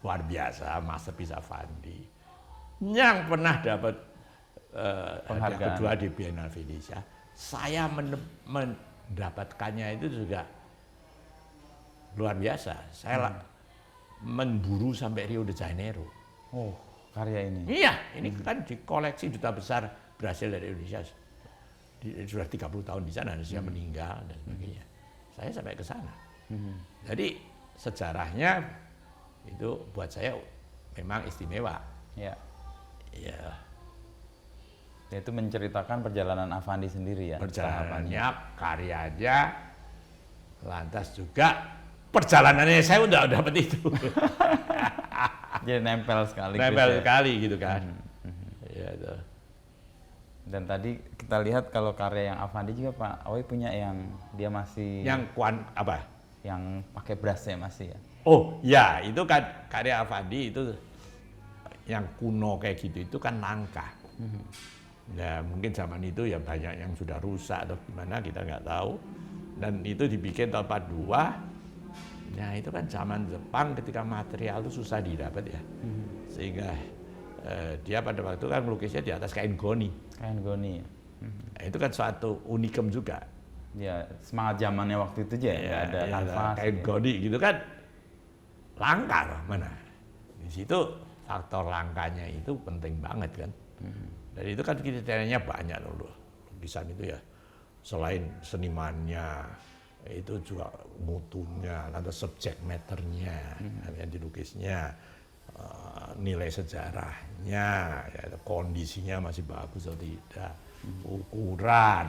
luar biasa, masterpiece Affandi, yang pernah dapat hadiah kedua di Biennale Venesia, saya mendapatkannya itu juga luar biasa. Saya memburu sampai Rio de Janeiro. Oh, karya ini? Iya, ini kan di koleksi Duta Besar Brasil dari Indonesia. Sudah 30 tahun di sana, sudah meninggal dan sebagainya. Saya sampai ke sana. Jadi sejarahnya itu buat saya memang istimewa. Ya. Ya. Itu menceritakan perjalanan Affandi sendiri ya. Perjalanannya, karyanya, lantas juga perjalanannya saya udah dapat itu. Jadi nempel sekali. Nempel sekali gitu kan. Ya, itu. Dan tadi kita lihat kalau karya yang Affandi juga Pak Ooi punya yang dia masih yang apa? Yang pakai brassnya masih ya. Oh ya, itu kan karya Affandi itu yang kuno kayak gitu itu kan langka. Ya mungkin zaman itu ya banyak yang sudah rusak atau gimana kita nggak tahu. Dan itu dibikin tahun 42. Nah itu kan zaman Jepang ketika material itu susah didapat ya. Sehingga dia pada waktu kan melukisnya di atas kain goni. Kain goni. Nah, itu kan suatu unikum juga. Ya semangat zamannya waktu itu aja ya, nggak ada kanvas. Kain goni gitu kan langka lah mana. Di situ faktor langkanya itu penting banget kan. Dan itu kan kriterianya banyak loh. Lukisan itu ya selain senimannya itu juga mutunya, lantas subject matter-nya yang dilukisnya, nilai sejarahnya, ya, kondisinya masih bagus atau tidak, ukuran,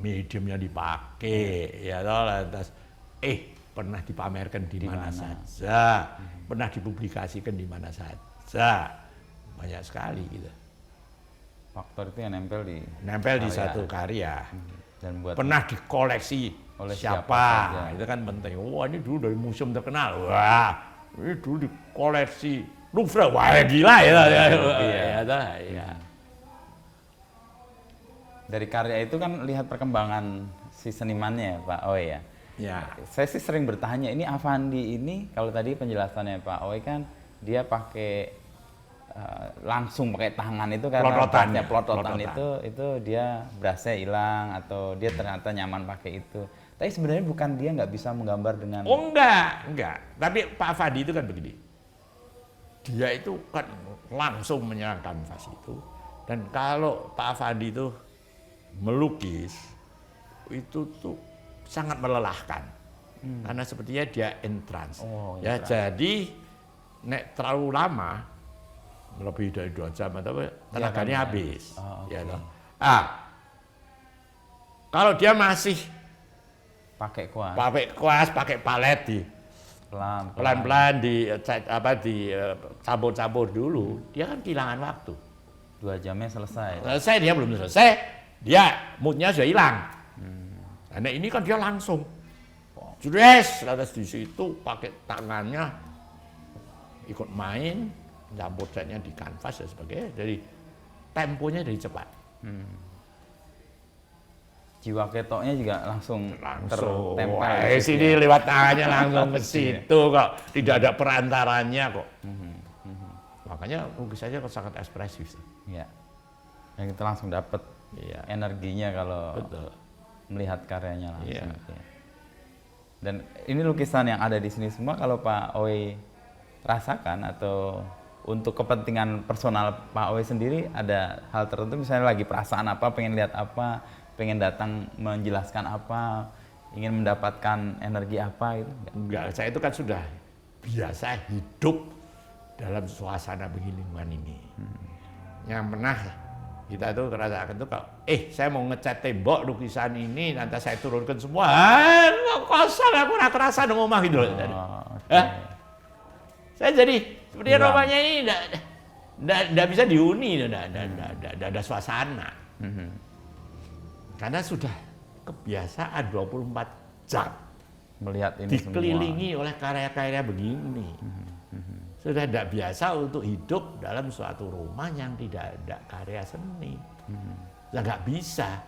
mediumnya dipakai, ya lantas pernah dipamerkan di mana saja, pernah dipublikasikan di mana saja, banyak sekali gitu. Faktor itu yang nempel di satu karya. Dan buat pernah dikoleksi oleh siapa itu kan penting. Wah ini dulu dari museum terkenal, wah ini dulu dikoleksi Louvre, wah gila ya. Ya. Dari karya itu kan lihat perkembangan si senimannya Pak Ooi ya. Ya. Saya sih sering bertanya ini Affandi ini kalau tadi penjelasannya Pak Ooi kan dia pakai langsung pakai tangan itu karena pelototan itu dia brassnya hilang atau dia ternyata nyaman pakai itu. Tapi sebenarnya bukan dia nggak bisa menggambar dengan. Oh enggak. Tapi Pak Affandi itu kan begini. Dia itu kan langsung menyerang kanvas itu. Dan kalau Pak Affandi itu melukis itu tuh sangat melelahkan. Karena sepertinya dia entrance. Ya jadi nek terlalu lama lebih dari 2 jam atau tenaganya habis. Ya toh. Kalau dia masih pakai kuas, pakai palet di pelan-pelan dicampur-campur dulu, dia kan kehilangan waktu. 2 jamnya selesai. Selesai dia belum selesai, dia moodnya sudah hilang. Karena ini kan dia langsung, lantas di situ pakai tangannya ikut main. Campur catnya di kanvas dan sebagainya, dari temponya dari cepat. Jiwa ketoknya juga langsung tertempel. Sini lewat tangannya langsung ke situ kok, tidak ada perantaranya kok. Makanya lukisannya sangat ekspresif. Ya, yang kita langsung dapat energinya kalau melihat karyanya langsung. Ya. Dan ini lukisan yang ada di sini semua kalau Pak Ooi rasakan atau untuk kepentingan personal Pak Ooi sendiri ada hal tertentu misalnya lagi perasaan apa, pengen lihat apa, pengen datang menjelaskan apa, ingin mendapatkan energi apa gitu? Enggak, saya itu kan sudah biasa hidup dalam suasana lingkungan ini. Yang pernah kita itu rasakan itu kalau saya mau ngecat tembok lukisan ini nanti saya turunkan semua, kosong aku nggak terasa di rumah gitu. Saya jadi seperti rumahnya ini tidak bisa dihuni, tidak ada suasana. Karena sudah kebiasaan 24 jam melihat ini dikelilingi semua oleh karya-karya begini. Sudah tidak biasa untuk hidup dalam suatu rumah yang tidak ada karya seni. Sudah nggak bisa.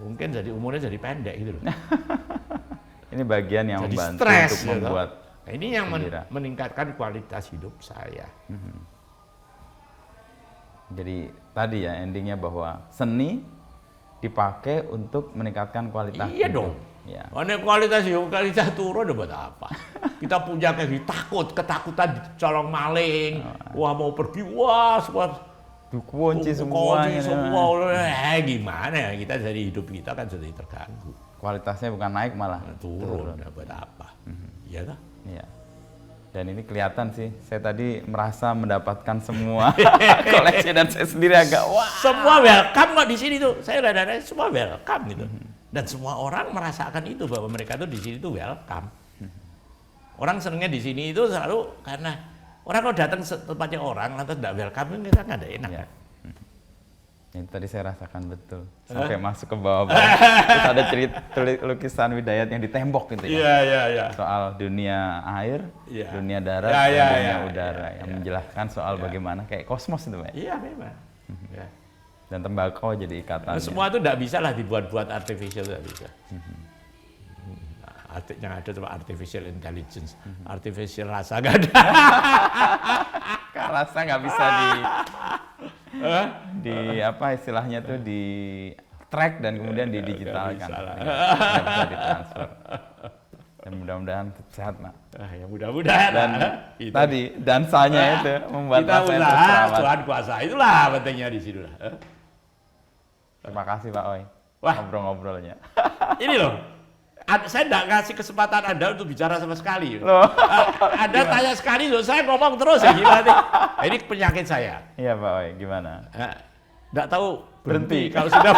mungkin jadi umurnya jadi pendek gitu loh. Ini bagian yang jadi membantu stres, untuk membuat nah, ini yang meningkatkan kualitas hidup saya. Jadi tadi ya endingnya bahwa seni dipakai untuk meningkatkan kualitas iya hidup. Dong. Ya. Karena kualitas turun buat apa? Kita punya kayak ketakutan colong maling, wah mau pergi, wah semua dikunci semua. Gimana ya, kita dari hidup kita kan jadi terganggu. Kualitasnya bukan naik malah turun. Buat apa? Iya kan? Iya. Dan ini kelihatan sih, saya tadi merasa mendapatkan semua koleksi dan saya sendiri agak wah. Semua welcome kok di sini tuh. Saya udah semua welcome gitu. Dan semua orang merasakan itu bahwa mereka tuh di sini tuh welcome. Orang senengnya di sini itu selalu karena orang kalau datang tempatnya orang lantas tidak welcome kita nggak ada enak. Ya. Itu tadi saya rasakan betul sampai masuk ke bawah. Terus ada cerita lukisan Widayat yang di tembok gitu ya. Iya. Soal dunia air, dunia darat, dunia udara yang menjelaskan soal bagaimana kayak kosmos itu, Pak. Iya memang. Dan tembakau jadi ikatan. Semua itu tidak bisa lah dibuat-buat artificial, tidak bisa. Yang ada cuma artificial intelligence, artificial rasa nggak ada. Rasa nggak bisa di apa istilahnya tuh di track dan kemudian didigitalkan. Nggak bisa ditransfer. Dan mudah-mudahan sehat, Pak. Ya mudah-mudahan. Dan tadi dansanya itu membuat kita usaha Tuhan kuasa, itulah pentingnya di situ. Terima kasih Pak Oi. Wah, ngobrol-ngobrolnya. Ini loh, saya tidak kasih kesempatan Anda untuk bicara sama sekali. Anda tanya sekali loh, saya ngomong terus ya gimana? Ini penyakit saya. Iya Pak Oi, gimana? Tidak tahu berhenti kalau sudah.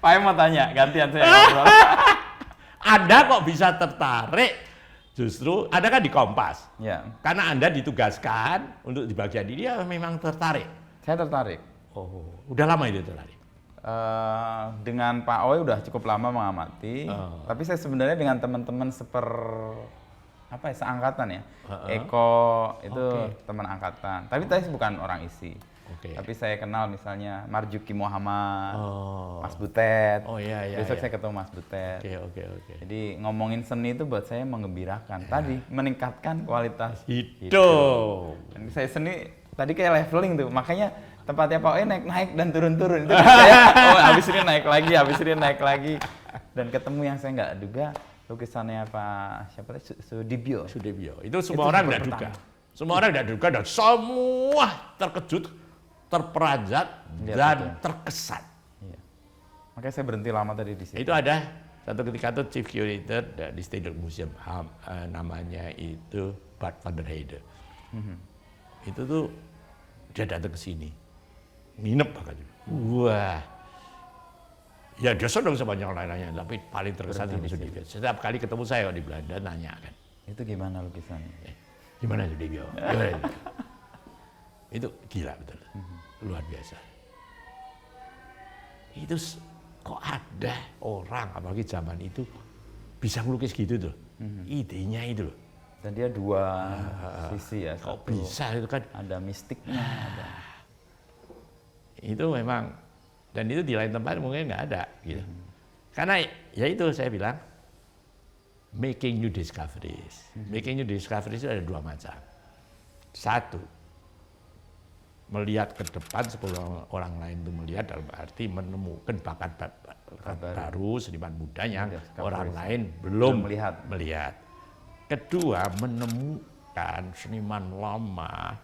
Pak Oi mau tanya, gantian saya ngobrol. Anda kok bisa tertarik? Justru Anda kan di Kompas. Ya. Karena Anda ditugaskan untuk di bagian ini, ya memang tertarik. Saya tertarik. Oh, udah lama itu tertarik? Dengan Pak Oi udah cukup lama mengamati. Tapi saya sebenarnya dengan teman-teman seangkatan ya. Eko itu teman angkatan. Tapi saya bukan orang isi. Tapi saya kenal misalnya Marjuki Muhammad, Mas Butet. Besok saya ketemu Mas Butet. Jadi ngomongin seni itu buat saya mengembirakan. Tadi meningkatkan kualitas hidup. Dan saya seni tadi kayak leveling tuh. Makanya tempatnya Pak Oi naik dan turun-turun. Itu saya, habis ini naik lagi, habis ini naik lagi. Dan ketemu yang saya nggak duga, lukisannya Pak siapa tadi? Sudibyo. Itu semua orang nggak duga. Semua orang nggak duga dan semua terkejut, terperanjat dan terkesan. Iya. Makanya saya berhenti lama tadi di situ. Itu ada satu ketika itu Chief Curator di Stedelijk Museum, namanya itu Bart van der Heijden. Itu tuh dia datang ke sini. Nginep bahkan. Wah. Ya dia senang sama yang lain-lainnya, tapi paling terkesan sama Sudibyo. Setiap kali ketemu saya di Belanda nanya kan. Itu gimana lukisannya? Gimana Sudibyo? Itu gila betul. Luar biasa. Itu kok ada orang apalagi zaman itu bisa ngelukis gitu tuh. Idenya itu loh. Dan dia dua sisi ya. Kok bisa itu kan? Ada mistiknya. Ada. Itu memang, dan itu di lain tempat mungkin nggak ada gitu. Karena ya itu saya bilang making new discoveries. Making new discoveries itu ada dua macam. Satu, melihat ke depan sebelum orang lain itu melihat, dalam arti menemukan bakat baru seniman muda yang orang lain belum melihat. Kedua, menemukan seniman lama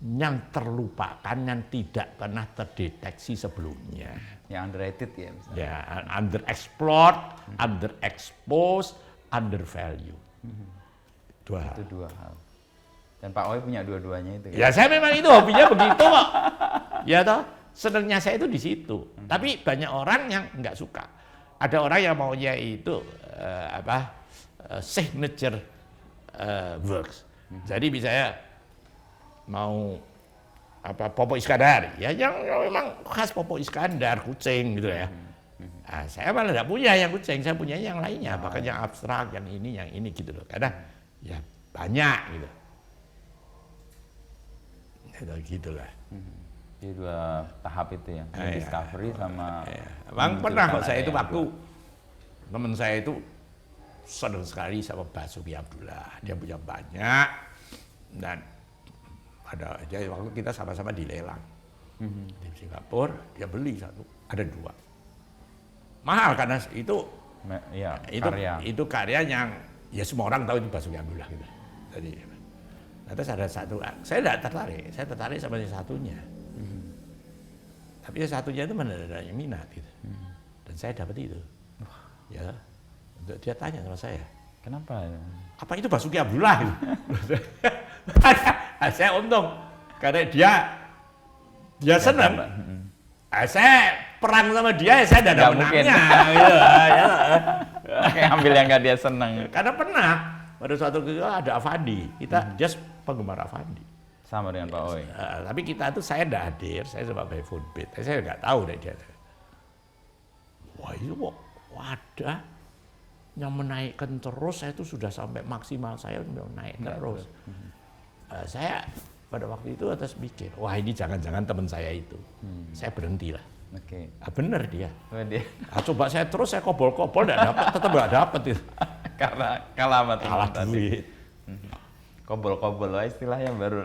yang terlupakan, yang tidak pernah terdeteksi sebelumnya. Yang underrated ya misalnya. Ya, underexplored, underexposed, undervalued. Itu dua hal. Dan Pak Oi punya dua-duanya itu. Ya saya memang itu hobinya begitu kok. Ya toh, senangnya saya itu di situ. Tapi banyak orang yang nggak suka. Ada orang yang maunya itu signature works. Jadi misalnya mau Popo Iskandar, ya yang memang khas Popo Iskandar, kucing gitu ya. Nah, saya malah tidak punya yang kucing, saya punya yang lainnya, bahkan yang abstrak, yang ini gitu loh. Karena ya banyak gitu. Ya gitulah. Jadi 2 tahap itu ya, discovery sama. Bang pernah kok saya itu waktu teman saya itu senang sekali sama Basuki Abdullah. Dia punya banyak dan dia waktu kita sama-sama dilelang di Singapura. Dia beli satu, ada 2. Mahal karena itu karya. Itu karya yang ya semua orang tahu itu Basuki Abdullah gitu. Jadi, terus ada satu, saya tidak tertarik. Saya tertarik sama yang satunya. Tapi yang satunya itu mana ada yang minat gitu. Dan saya dapat itu. Ya, dia tanya sama saya, kenapa? Apa itu Basuki Abdullah? Gitu. Saya untung karena dia senang. Saya perang sama dia, saya tidak ada menangnya. Gitu, ya. Kayak ambil yang nggak dia senang. Karena pernah pada suatu ketika ada Avandi, kita just penggemar Avandi. Sama dengan Pak Oi. Tapi kita tuh saya tidak hadir, saya sebagai footbit, saya nggak tahu deh dia. Wah itu kok wadah yang menaikkan terus, saya itu sudah sampai maksimal saya udah naik terus. Saya pada waktu itu atas pikir, wah ini jangan-jangan teman saya itu. Saya berhenti lah. Oke. Bener dia. Coba saya terus saya kobol-kobol nggak dapat, tetap nggak dapat itu. Karena kalah duit. Kobol-kobol istilahnya baru.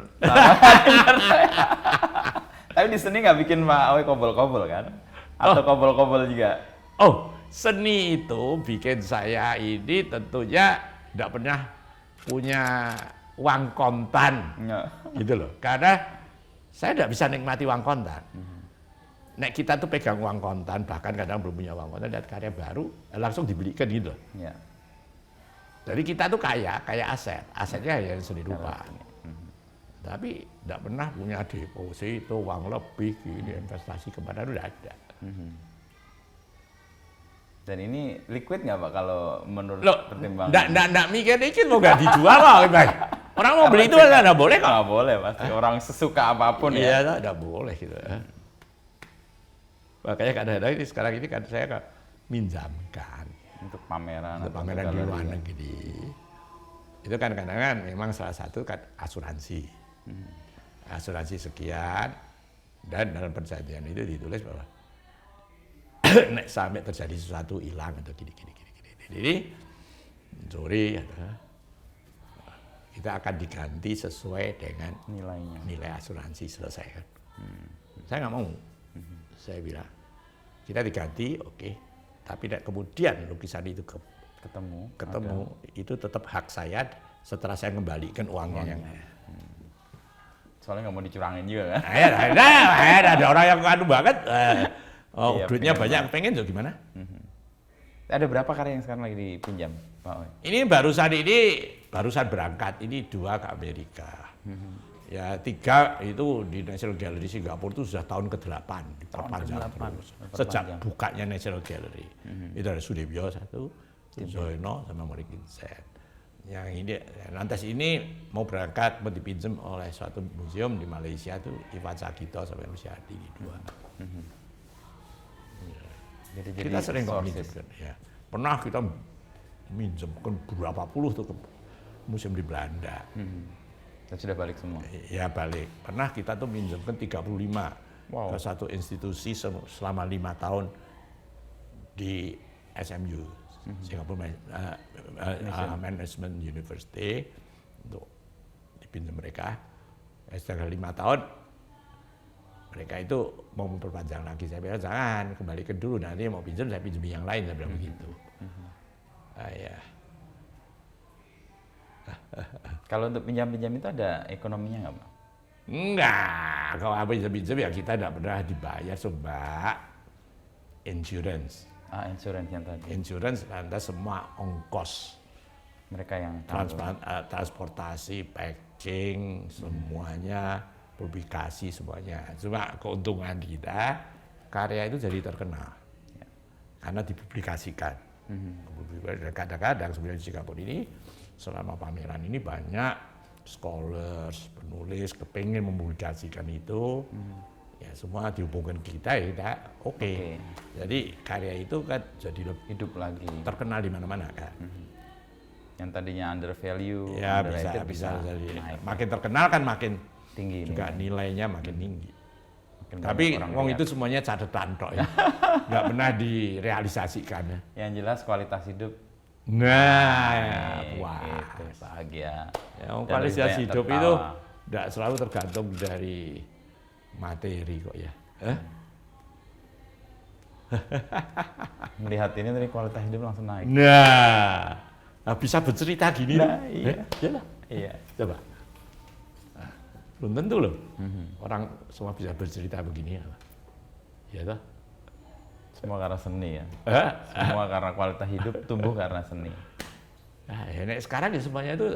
Tapi di seni nggak bikin Pak Oi kobol-kobol kan? Atau kobol-kobol juga? Oh, seni itu bikin saya ini tentunya tidak pernah punya uang kontan, gitu loh. Karena saya tidak bisa nikmati uang kontan. Nek kita tuh pegang uang kontan, bahkan kadang belum punya uang kontan, lihat karya baru, langsung dibelikan gitu loh. Ya. Jadi kita tuh kaya asetnya yang seni rupa. Tapi tidak pernah punya deposito, uang lebih, gini, investasi kemana itu tidak ada. Dan ini liquid nggak Pak kalau menurut pertimbangan? Nggak mikir dikit mau nggak dijual lah, Bang. Orang mau beli itu nggak boleh kok. Nggak boleh pasti. Orang sesuka apapun ya. Iya, nggak boleh gitu. Makanya kadang-kadang ini sekarang ini kan saya minjamkan. Untuk pameran di luar negeri. Itu kan kadang-kadang memang salah satu kan asuransi. Asuransi sekian, dan dalam perjanjian itu ditulis bahwa nek sampai terjadi sesuatu hilang atau gini. Jadi mencuri kita akan diganti sesuai dengan nilainya. Nilai asuransi selesai kan. Saya nggak mau. Saya bilang kita diganti, oke. Tapi kemudian lukisan itu ketemu itu tetap hak saya setelah saya kembalikan uangnya. Soalnya nggak mau dicurangin juga kan? Ada orang yang anu banget, duitnya banyak, pengen jadi gimana? Ada berapa karya yang sekarang lagi dipinjam, Pak Oi? Ini barusan berangkat, ini 2 ke Amerika. Ya 3 itu di National Gallery Singapura itu sudah tahun ke-8 diperpanjang terus. Sejak bukanya National Gallery. Itu ada Sudebyo 1, Zoeno sama Mori Vincent. Yang ini lantas ini mau berangkat mau dipinjam oleh suatu museum di Malaysia tuh Ivan Sagito sama Rusyadi 2. Jadi kita sering minjemkan ya. Pernah kita minjemkan berapa puluh tuh ke museum di Belanda. Dan sudah balik semua? Ya balik. Pernah kita tuh minjemkan 35 ke satu institusi selama 5 tahun di SMU, Singapore Management University, untuk dipinjam mereka. Setelah 5 tahun, mereka itu mau memperpanjang lagi. Saya bilang jangan, kembalikan dulu, nanti mau pinjam saya pinjam yang lain, saya bilang begitu. Ya. Kalau untuk pinjam-pinjam itu ada ekonominya nggak, Pak? Enggak, kalau pinjam ya kita tidak pernah dibayar sebab insurance. Insurance yang tadi. Insurance lantas semua ongkos. Mereka yang transportasi, packing, semuanya, publikasi semuanya. Cuma keuntungan kita, karya itu jadi terkenal. Karena dipublikasikan. Kadang-kadang sebenarnya di Singapura ini, selama pameran ini banyak scholars, penulis kepengen mempublikasikan itu, ya semua dihubungkan kita ya kita oke. Jadi karya itu kan jadi hidup lagi, terkenal di mana-mana kan. Yang tadinya under value, ya bisa jadi makin terkenal kan makin tinggi juga nilainya makin tinggi. Tapi ngomong itu semuanya catatan tok ya. Nggak pernah direalisasikan ya. Yang jelas kualitas hidup. Nah, wah, gitu, bahagia. Ya, kualitas hidup itu nggak selalu tergantung dari materi kok ya. Melihat ini dari kualitas hidup langsung naik. Nah, bisa bercerita gini nah, iya. Iya. Coba. Nah, belum tentu loh. Orang semua bisa bercerita begini ya. Ya toh? Semua karena seni ya. Semua karena kualitas hidup tumbuh karena seni. Nah, ya, sekarang ya semuanya itu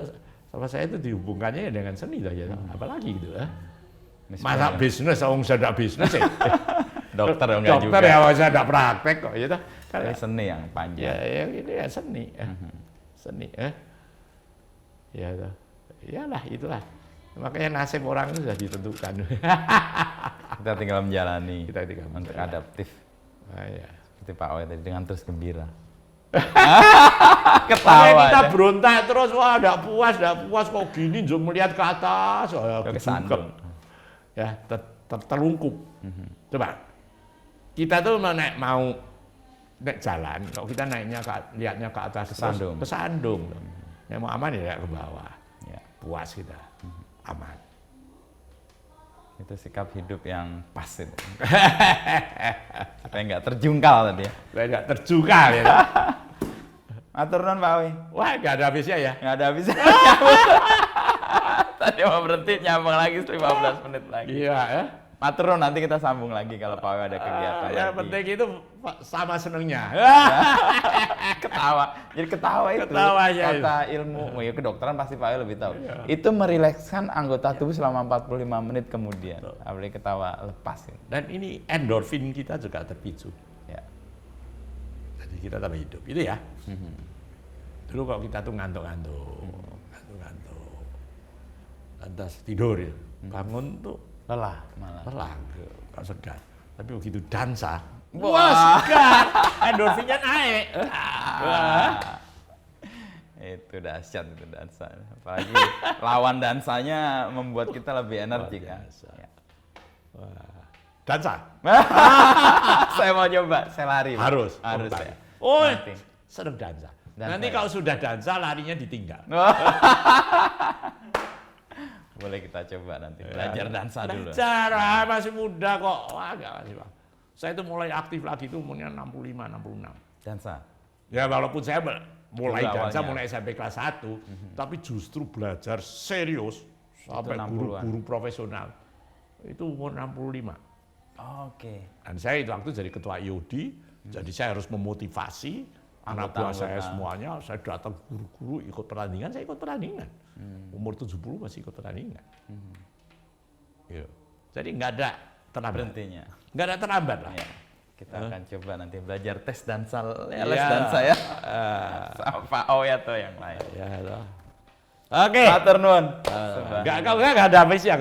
sama saya itu dihubungkannya ya dengan seni lah ya. Apalagi gitu masa bisnis, orang saya tidak bisnis ya. Dokter enggak juga. Dokter ya saya tidak praktek kok ya. Karena seni yang panjang. Ya ini ya seni. Seni ya toh. Iyalah itulah. Makanya nasib orang itu sudah ditentukan. Kita tinggal menjalani. Kita tinggal untuk adaptif. Ya. Seperti Pak Oy tadi dengan terus gembira. Ketawa kita berontak terus, wah enggak puas kok gini, melihat ke atas, kesandung. Ya, terlungkup. Coba, kita tuh mau naik jalan, kalau kita naiknya lihatnya ke atas, kesandung. Yang mau aman ya ke bawah, ya, puas kita, aman. Itu sikap hidup yang pas itu. Supaya nggak terjungkal tadi ya. Supaya nggak terjungkal ya. Matur nuwun Pak Oy. Wah, nggak ada habisnya ya? Nggak ada habisnya. Tadi mau berhenti, nyambung lagi 15 menit lagi. Iya ya. Matur nuwun, nanti kita sambung lagi kalau Pak Oy ada kegiatan. Yang penting itu sama senengnya. Ketawa. Jadi ketawa itu kata ilmu, ya kedokteran pasti Pak Oy lebih tahu. Iya. Itu merilekskan anggota tubuh selama 45 menit kemudian. Apalagi ketawa lepas. Dan ini endorfin kita juga terpicu. Ya. Jadi kita tambah hidup. Itu ya. Dulu kalau kita tuh ngantuk-ngantuk. Lantas tidur ya. Bangun tuh lelah, gak sedar. Tapi begitu dansa, wah segar, endorfinnya naik. Itu dahsyat itu dansa. Apalagi lawan dansanya membuat kita lebih energi kan. Ya. Dansa. Saya mau coba, saya lari. Harus ya. Oh, seneng dansa. Nanti kalau sudah dansa larinya ditinggal. Boleh kita coba nanti belajar dansa dulu. Belajar, masih muda kok. Wah, masih Bang. Saya itu mulai aktif lagi itu umurnya 65, 66. Dansa? Ya walaupun saya mulai dansa mulai SMP kelas 1, tapi justru belajar serius sampai guru-guru profesional. Itu umur 65. Oke. Dan saya itu waktu jadi ketua IOD, jadi saya harus memotivasi anak buah saya semuanya. Saya datang guru-guru ikut pertandingan, saya ikut pertandingan. Umur 70 masih ikut pertandingan. Jadi nggak ada terlambat. Berhentinya. Nggak ada terlambat lah. Ya. Kita akan coba nanti belajar tes dansa, les dansa ya. Sama Pak Oy atau yang lain. Ya, Oke. Matur nuwun. Nggak ada habisnya.